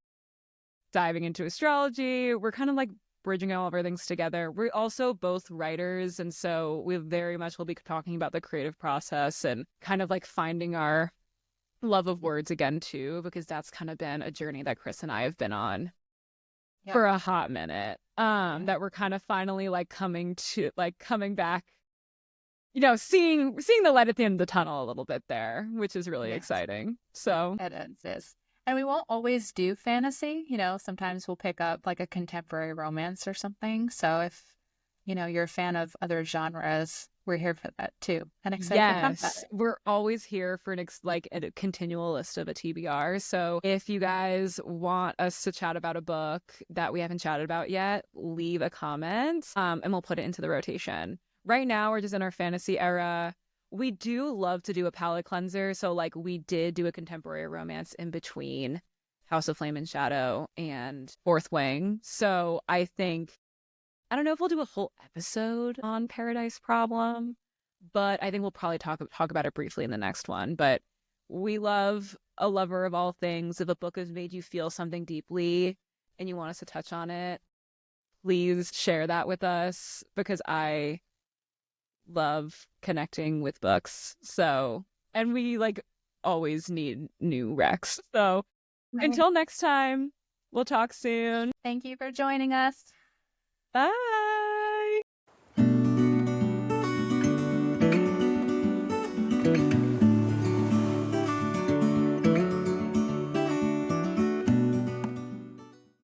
diving into astrology. We're kind of like bridging all of our things together. We're also both writers, and so we very much will be talking about the creative process and kind of like finding our love of words again too, because that's kind of been a journey that Chris and I have been on for a hot minute. That we're kind of finally like coming back, you know, seeing the light at the end of the tunnel a little bit there, which is really exciting. So it is. And we won't always do fantasy. You know, sometimes we'll pick up like a contemporary romance or something. So if, you know, you're a fan of other genres, we're here for that too. And excited to talk about it. We're always here for a continual list of a TBR. So if you guys want us to chat about a book that we haven't chatted about yet, leave a comment and we'll put it into the rotation. Right now, we're just in our fantasy era. We do love to do a palette cleanser. So like we did do a contemporary romance in between House of Flame and Shadow and Fourth Wing. So I don't know if we'll do a whole episode on Paradise Problem, but I think we'll probably talk about it briefly in the next one. But we love a lover of all things. If a book has made you feel something deeply and you want us to touch on it, please share that with us, because I love connecting with books. So, and we like always need new recs. So until next time, we'll talk soon. Thank you for joining us. Bye.